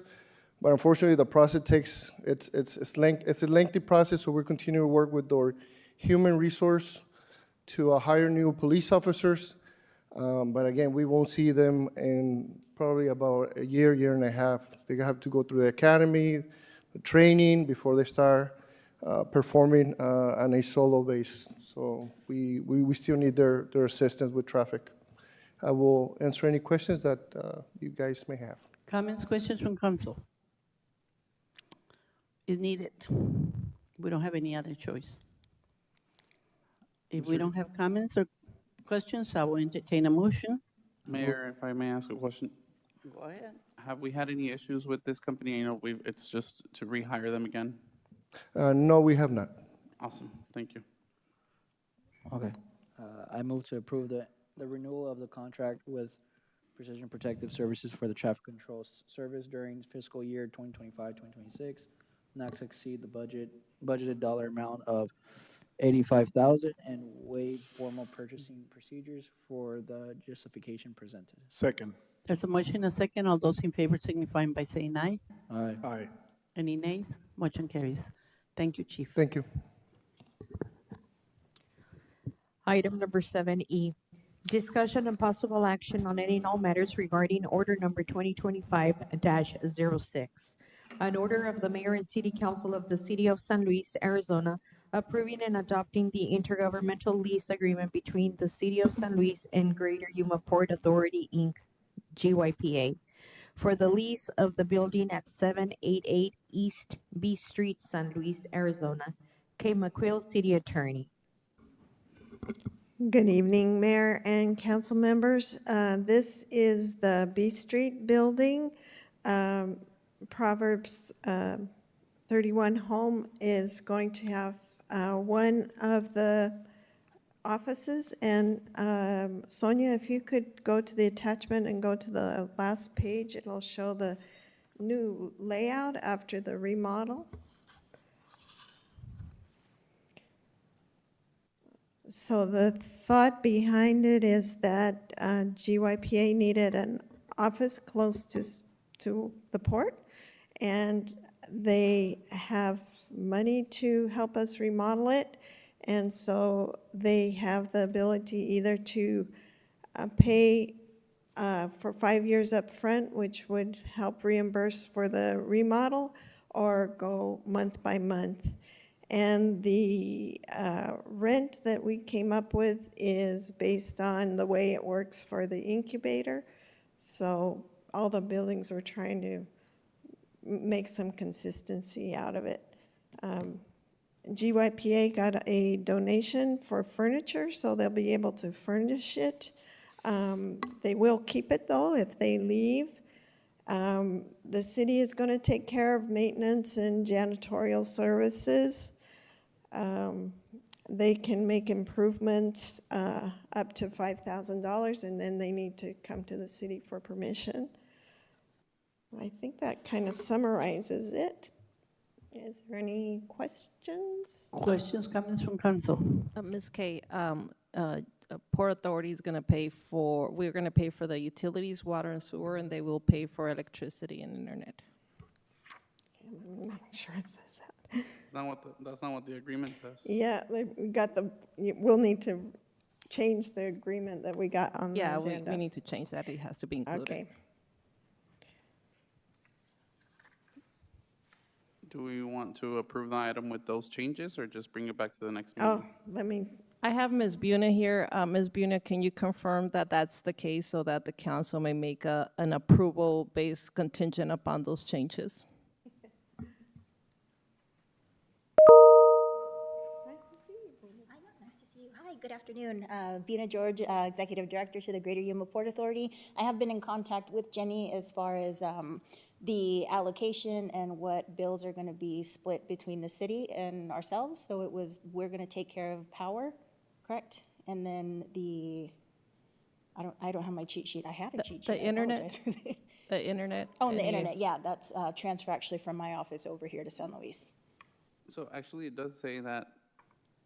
but unfortunately the process takes, it's a lengthy process, so we're continuing to work with our human resource to hire new police officers. But again, we won't see them in probably about a year and a half. They have to go through the academy, the training before they start performing on a solo base. So we still need their assistance with traffic. I will answer any questions that you guys may have. Comments, questions from council? Is needed. We don't have any other choice. If we don't have comments or questions, I will entertain a motion. Mayor, if I may ask a question, Go ahead. have we had any issues with this company? I know it's just to rehire them again. No, we have not. Awesome, thank you. Okay. I move to approve the renewal of the contract with Precision Protective Services for the traffic control service during fiscal year 2025-2026, not to exceed the budgeted dollar amount of $85,000 and waive formal purchasing procedures for the justification presented. Second. There's a motion, a second. All those in favor signifying by saying aye. Aye. Aye. Any nays? Motion carries. Thank you, Chief. Thank you. Item number 7E, discussion and possible action on any and all matters regarding order number 2025-06. An order of the Mayor and City Council of the City of San Luis, Arizona, approving and adopting the intergovernmental lease agreement between the City of San Luis and Greater Yuma Port Authority, Inc., GYPA, for the lease of the building at 788 East B Street, San Luis, Arizona. Kay McQuill, City Attorney. Good evening, Mayor and council members. This is the B Street building. Proverbs 31 Home is going to have one of the offices. And Sonia, if you could go to the attachment and go to the last page, it'll show the new layout after the remodel. So the thought behind it is that GYPA needed an office close to the port, and they have money to help us remodel it, and so they have the ability either to pay for 5 years up front, which would help reimburse for the remodel, or go month by month. And the rent that we came up with is based on the way it works for the incubator. So all the buildings were trying to make some consistency out of it. GYPA got a donation for furniture, so they'll be able to furnish it. They will keep it, though, if they leave. The city is going to take care of maintenance and janitorial services. They can make improvements up to $5,000, and then they need to come to the city for permission. I think that kind of summarizes it. Is there any questions? Questions, comments from council? Ms. Kay, Port Authority is going to pay for, we're going to pay for the utilities, water and sewer, and they will pay for electricity and internet. I'm not sure it says that. That's not what the agreement says. Yeah, we got we'll need to change the agreement that we got on the Yeah, agenda. we need to change that. It has to be included. Okay. Do we want to approve the item with those changes or just bring it back to the next meeting? Oh, let me, I have Ms. Buna here. Ms. Buna, can you confirm that that's the case so that the council may make an approval based contingent upon those changes? Nice to see you. Hi, good afternoon. Bina George, Executive Director to the Greater Yuma Port Authority. I have been in contact with Jenny as far as the allocation and what bills are going to be split between the city and ourselves. So we're going to take care of power, correct? And then I don't have my cheat sheet. I had a cheat sheet. The internet? The internet? Oh, and the internet, yeah, that's transfer actually from my office over here to San Luis. So actually, it does say that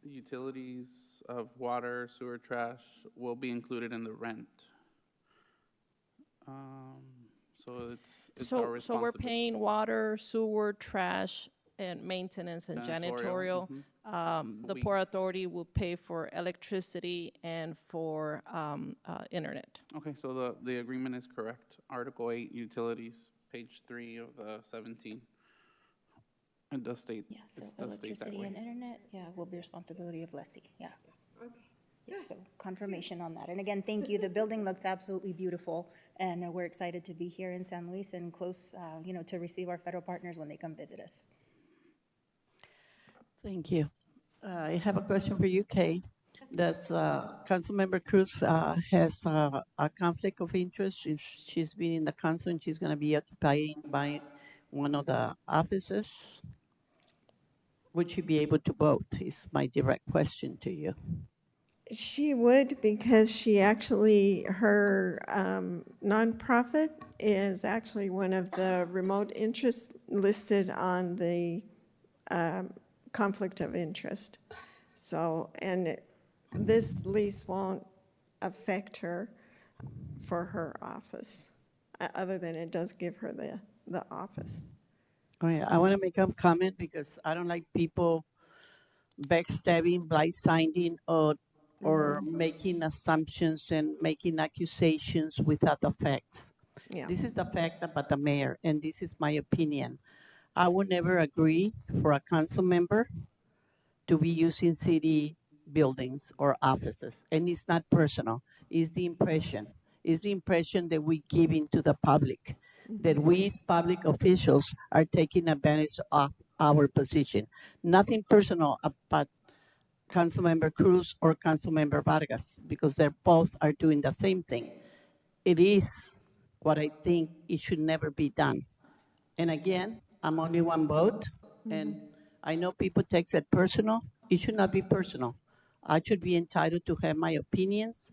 utilities of water, sewer, trash will be included in the rent. So it's our responsibility. So we're paying water, sewer, trash, and maintenance and janitorial. The Port Authority will pay for electricity and for internet. Okay, so the agreement is correct. Article 8, utilities, page 3 of the 17. It does state, Yeah, so it does state that electricity way. and internet, yeah, will be responsibility of lessee, yeah. Okay. Yes, so confirmation on that. And again, thank you. The building looks absolutely beautiful, and we're excited to be here in San Luis and close, to receive our federal partners when they come visit us. Thank you. I have a question for you, Kay. Does Councilmember Cruz has a conflict of interest since she's been in the council and she's going to be occupying by one of the offices? Would she be able to vote is my direct question to you. she would because she actually, her nonprofit is actually one of the remote interests listed on the conflict of interest. So, and this lease won't affect her for her office, other than it does give her the office. Oh, yeah. I want to make a comment because I don't like people backstabbing, blindsiding, or making assumptions and making accusations without the facts. Yeah. This is the fact about the mayor, and this is my opinion. I would never agree for a council member to be using city buildings or offices, and it's not personal. It's the impression. It's the impression that we give into the public, that we as public officials are taking advantage of our position. Nothing personal about Councilmember Cruz or Councilmember Vargas, because they're both are doing the same thing. It is what I think it should never be done. And again, I'm only one vote, and I know people take it personal. It should not be personal. I should be entitled to have my opinions.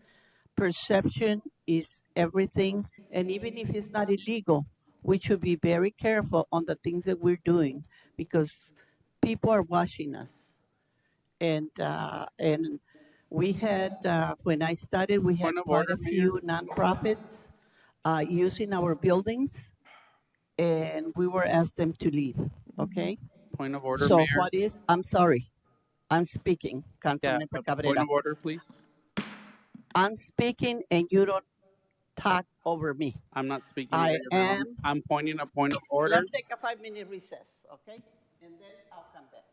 Perception is everything, and even if it's not illegal, we should be very careful on the things that we're doing because people are watching us. And we had, when I started, we had Point of quite order, a few nonprofits using our buildings, and we were asked them to leave, okay? Point of order, So Mayor. what is, I'm sorry, I'm speaking, Yeah, Councilmember point Cabrera. of order, please. I'm speaking and you don't talk over me. I'm not speaking. I either, Your Honor. am. I'm pointing a point of order. Let's take a 5-minute recess, okay? And then I'll come back.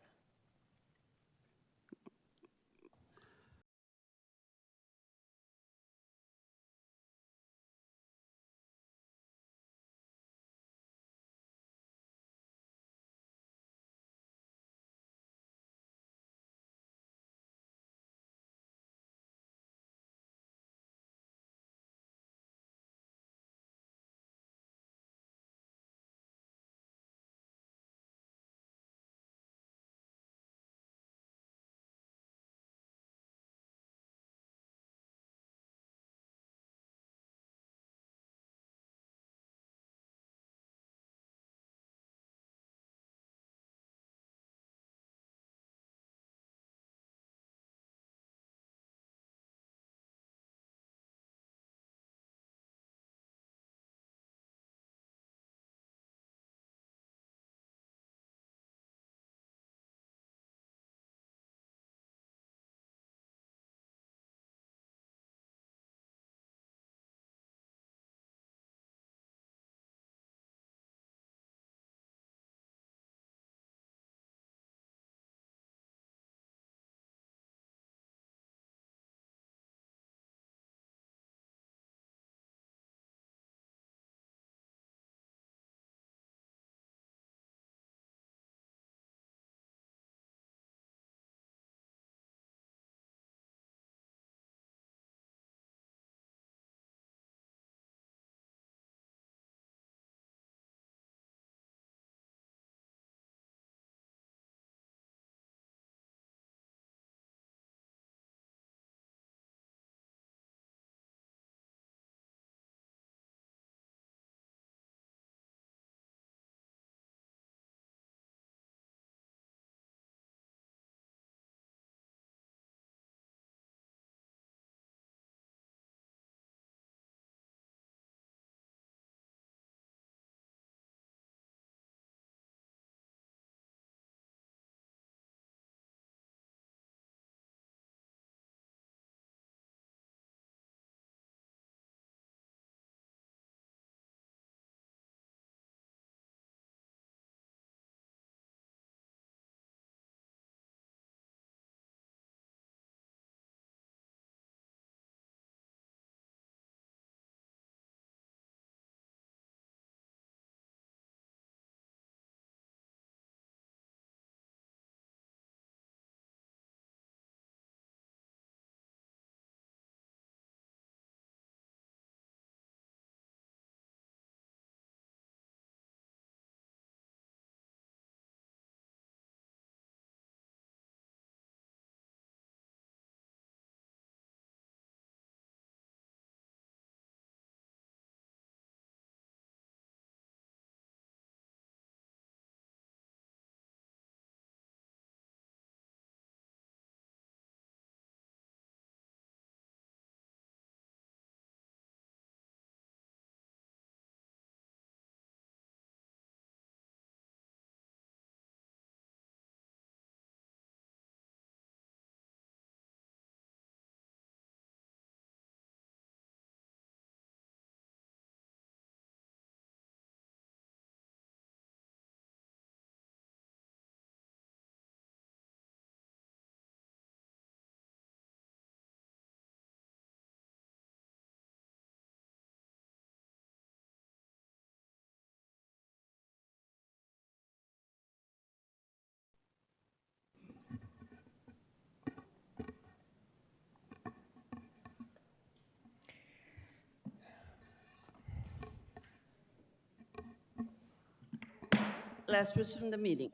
Let's resume the meeting.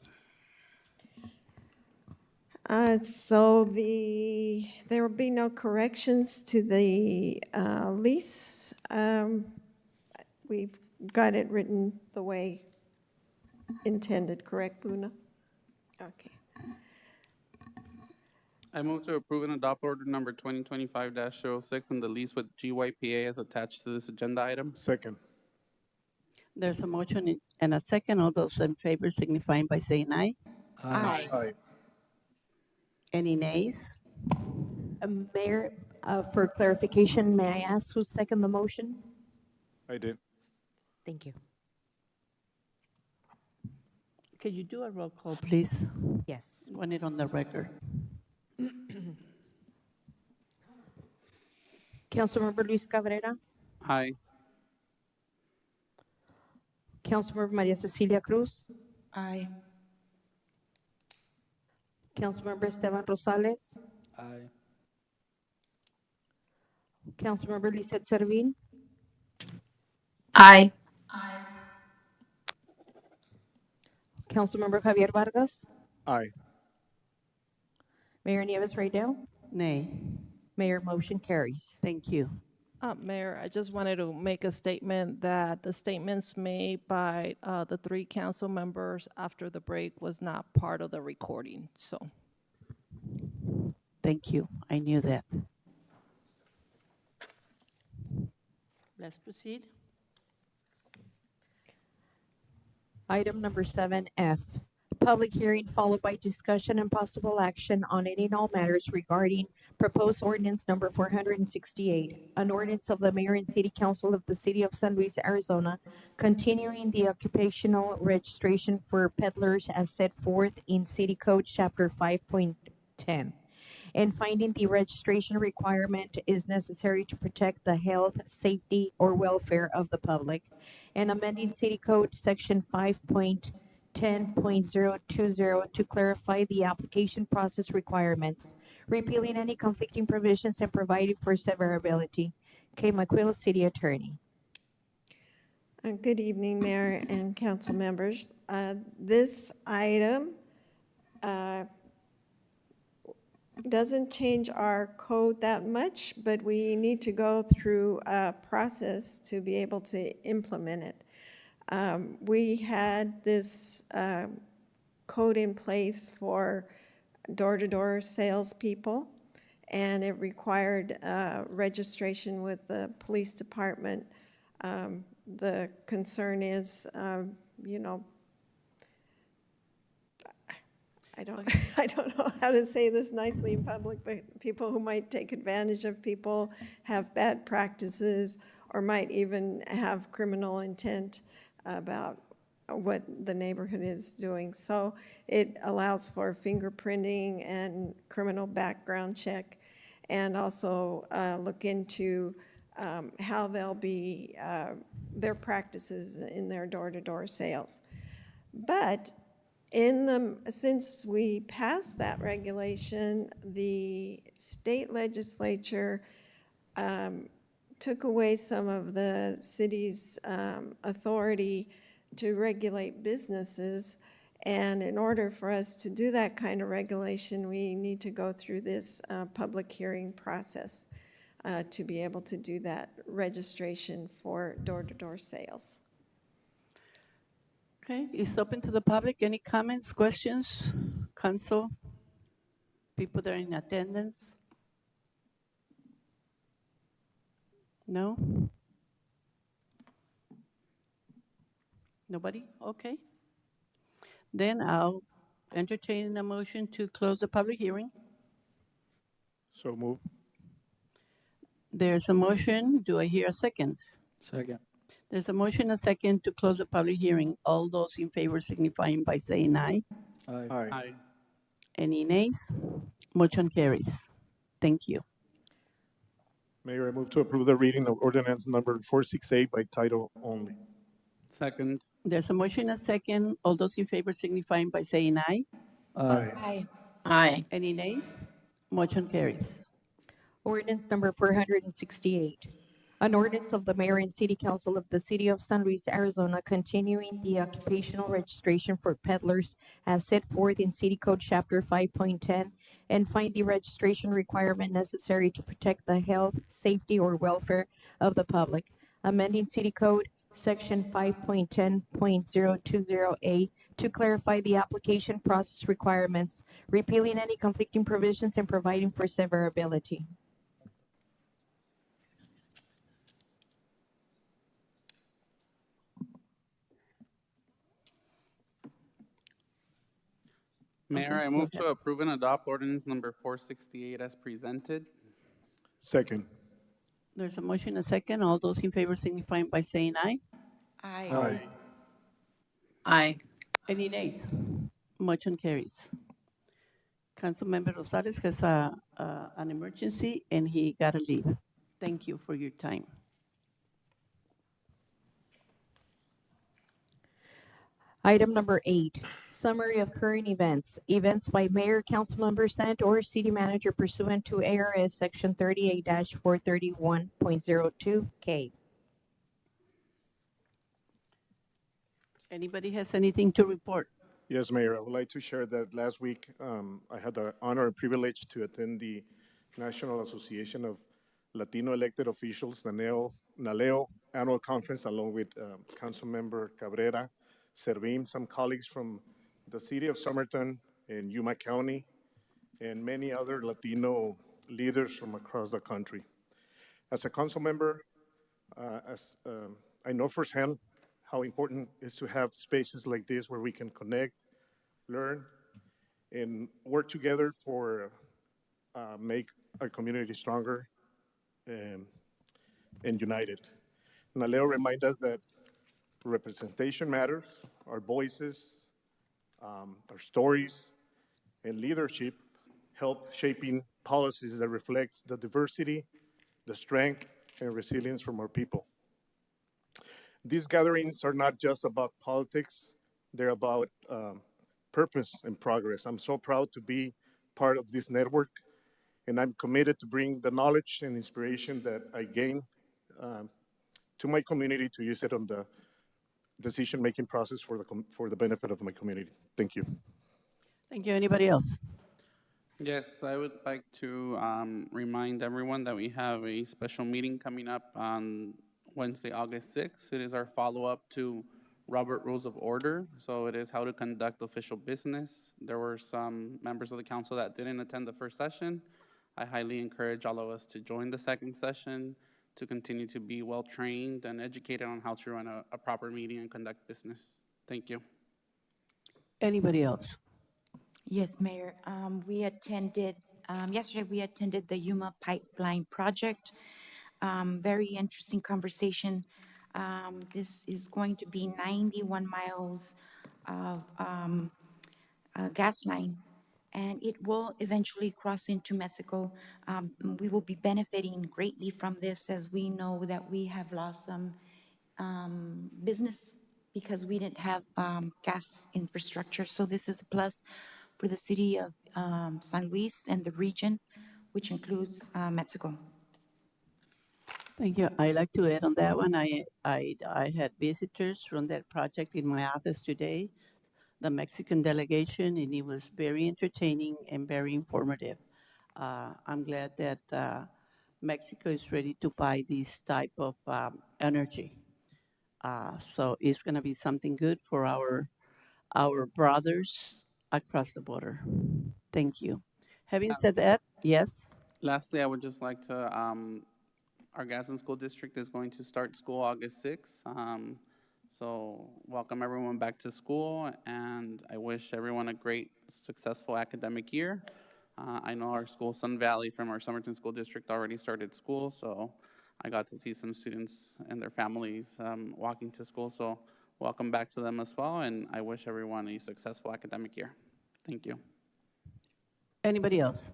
So there will be no corrections to the lease. We've got it written the way intended, correct, Buna? Okay. I move to approve and adopt order number 2025-06 and the lease with GYPA as attached to this agenda item. Second. There's a motion and a second. All those in favor signifying by saying aye. Aye. Aye. Any nays? Mayor, for clarification, may I ask who seconded the motion? I did. Thank you. Could you do a roll call, please? Yes. Want it on the record. Councilmember Luis Cabrera, Aye. Councilmember Maria Cecilia Cruz, Aye. Councilmember Esteban Rosales, Aye. Councilmember Lisette Servin, Aye. Councilmember Javier Vargas, Aye. Mayor Nieves Raydell. Nay. Mayor, motion carries. Thank you. Mayor, I just wanted to make a statement that the statements made by the three council members after the break was not part of the recording, so. Thank you. I knew that. Let's proceed. Item number 7F, public hearing followed by discussion and possible action on any and all matters regarding proposed ordinance number 468, an ordinance of the mayor and city council of the city of San Luis, Arizona, continuing the occupational registration for peddlers as set forth in City Code Chapter 5.10. And finding the registration requirement is necessary to protect the health, safety, or welfare of the public, and amending City Code Section 5.10.020 to clarify the application process requirements, repealing any conflicting provisions and providing for severability. Kay Maquillo, City Attorney. Good evening, Mayor and council members. This item doesn't change our code that much, but we need to go through a process to be able to implement it. We had this code in place for door-to-door salespeople, and it required registration with the police department. The concern is, you know, I don't know how to say this nicely in public, but people who might take advantage of people, have bad practices, or might even have criminal intent about what the neighborhood is doing. So it allows for fingerprinting and criminal background check, and also look into how they'll be, their practices in their door-to-door sales. But since we passed that regulation, the state legislature took away some of the city's authority to regulate businesses. And in order for us to do that kind of regulation, we need to go through this public hearing process to be able to do that registration for door-to-door sales. Okay, it's open to the public. Any comments, questions, council, people that are in attendance? No? Nobody? Okay. Then I'll entertain a motion to close the public hearing. So move. There's a motion. Do I hear a second? Second. There's a motion, a second, to close the public hearing. All those in favor signifying by saying aye. Aye. Aye. Any nays? Motion carries. Thank you. Mayor, I move to approve the reading of ordinance number 468 by title only. Second. There's a motion, a second. All those in favor signifying by saying aye. Aye. Aye. Aye. Any nays? Motion carries. Ordinance number 468. An ordinance of the mayor and city council of the city of San Luis, Arizona, continuing the occupational registration for peddlers as set forth in City Code Chapter 5.10 and find the registration requirement necessary to protect the health, safety, or welfare of the public. Amending City Code Section 5.10.020A to clarify the application process requirements, repealing any conflicting provisions and providing for severability. Mayor, Okay, I go move ahead. to approve and adopt ordinance number 468 as presented. Second. There's a motion, a second. All those in favor signifying by saying aye. Aye. Aye. Any nays? Motion carries. Councilmember Rosales has an emergency and he got to leave. Thank you for your time. Item number 8, summary of current events. Events by mayor, council members, and/or city manager pursuant to ARS Section 38-431.02K. Anybody has anything to report? Yes, Mayor, I would like to share that last week I had the honor and privilege to attend the National Association of Latino Elected Officials, NALEO annual conference, along with Councilmember Cabrera, Servim, some colleagues from the city of Somerton and Yuma County, and many other Latino leaders from across the country. As a council member, I know firsthand how important it is to have spaces like this where we can connect, learn, and work together for make our community stronger and united. Naleo reminds us that representation matters, our voices, our stories, and leadership help shaping policies that reflects the diversity, the strength, and resilience from our people. These gatherings are not just about politics, they're about purpose and progress. I'm so proud to be part of this network, and I'm committed to bring the knowledge and inspiration that I gain to my community to use it on the decision-making process for the benefit of my community. Thank you. Thank you. Anybody else? Yes, I would like to remind everyone that we have a special meeting coming up on Wednesday, August 6th. It is our follow-up to Robert Rules of Order. So it is how to conduct official business. There were some members of the council that didn't attend the first session. I highly encourage all of us to join the second session to continue to be well-trained and educated on how to run a proper meeting and conduct business. Thank you. Anybody else? Yes, Mayor. We attended, yesterday we attended the Yuma Pipeline Project. Very interesting conversation. This is going to be 91 miles of gas line, and it will eventually cross into Mexico. We will be benefiting greatly from this, as we know that we have lost some business because we didn't have gas infrastructure. So this is a plus for the city of San Luis and the region, which includes Mexico. Thank you. I'd like to add on that one. I had visitors from that project in my office today, the Mexican delegation, and it was very entertaining and very informative. I'm glad that Mexico is ready to buy this type of energy. So it's going to be something good for our brothers across the border. Thank you. Having said that, yes? Lastly, I would just like to, our Gadsden School District is going to start school August 6th. So welcome everyone back to school, and I wish everyone a great, successful academic year. I know our school, Sun Valley, from our Somerton School District already started school, so I got to see some students and their families walking to school. So welcome back to them as well, and I wish everyone a successful academic year. Thank you. Anybody else?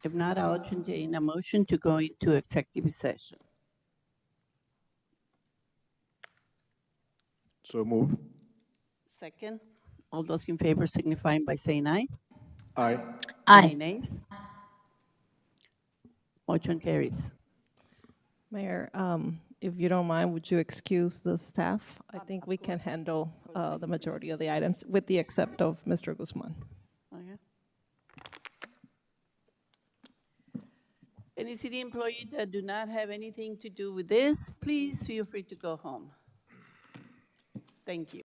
If not, I'll entertain a motion to go into executive session. So move. Second. All those in favor signifying by saying aye. Aye. Any nays? Motion carries. Mayor, if you don't mind, would you excuse the staff? I think we can handle the majority of the items with the except of Mr. Guzman. Okay. Any city employee that do not have anything to do with this, please feel free to go home. Thank you.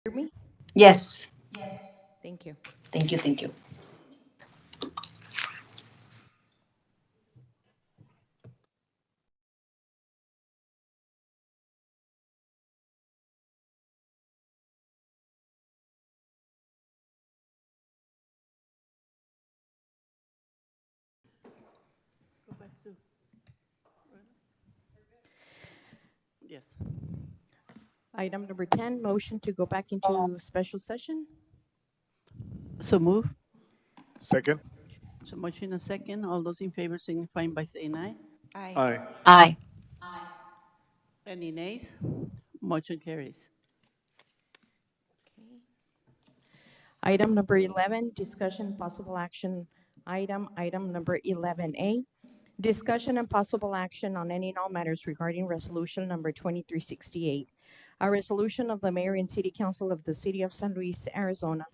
Hear me? Yes. Thank you. Thank you, thank you. Yes. Item number 10, motion to go back into special session. So move. Second. So motion and second. All those in favor signifying by saying aye. Aye. Aye. Any nays? Motion carries. Item number 11, discussion and possible action item number 11A. Discussion and possible action on any and all matters regarding resolution number 2368. A resolution of the mayor and city council of the city of San Luis, Arizona,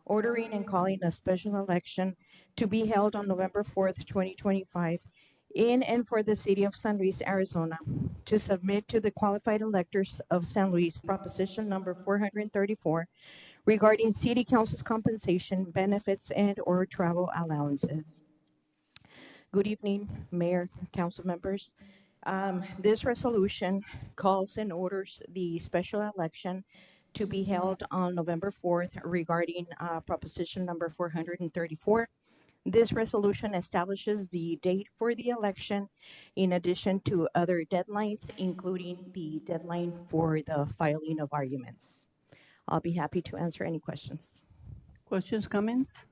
ordering and calling a special election to be held on November 4th, 2025, in and for the city of San Luis, Arizona, to submit to the qualified electors of San Luis proposition number 434 regarding city council's compensation, benefits, and/or travel allowances. Good evening, Mayor, council members. This resolution calls and orders the special election to be held on November 4th regarding proposition number 434. This resolution establishes the date for the election in addition to other deadlines, including the deadline for the filing of arguments. I'll be happy to answer any questions. Questions, comments?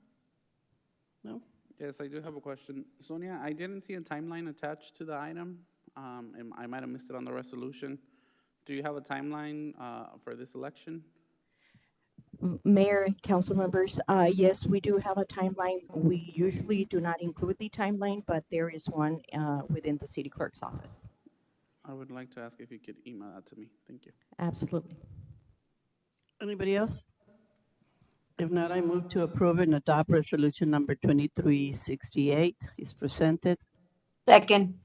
No? Yes, I do have a question. Sonia, I didn't see a timeline attached to the item. And I might have missed it on the resolution. Do you have a timeline for this election? Mayor, council members, yes, we do have a timeline. We usually do not include the timeline, but there is one within the city clerk's office. I would like to ask if you could email that to me. Thank you. Absolutely. Anybody else? If not, I move to approve and adopt resolution number 2368 is presented. Second.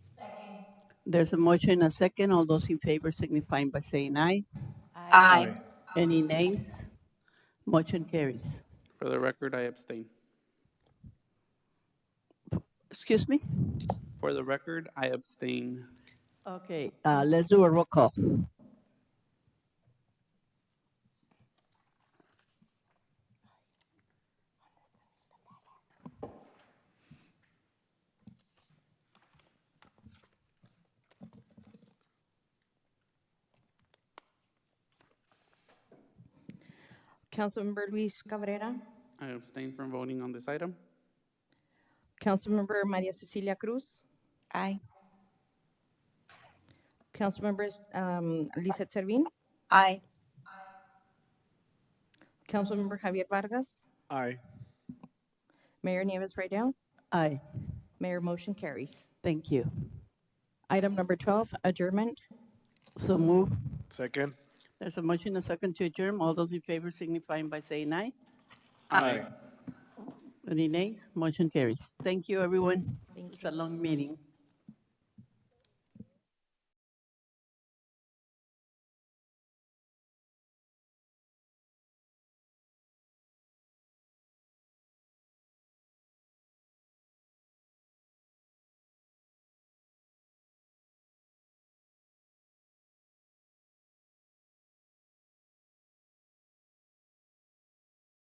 There's a motion and a second. All those in favor signifying by saying aye. Aye. Any nays? Motion carries. For the record, I abstain. Excuse me? For the record, I abstain. Okay, let's do a roll call. Councilmember Luis Cabrera, I abstain from voting on this item. Councilmember Maria Cecilia Cruz, Aye. Councilmember Lizeth Servin, Aye. Councilmember Javier Vargas, Aye. Mayor Nieves Rydell, Aye. Mayor, motion carries. Thank you. Item number 12, adjournment. So move. Second. There's a motion and a second to adjourn. All those in favor signifying by saying aye. Aye. Any nays? Motion carries. Thank you, everyone. It's a long meeting.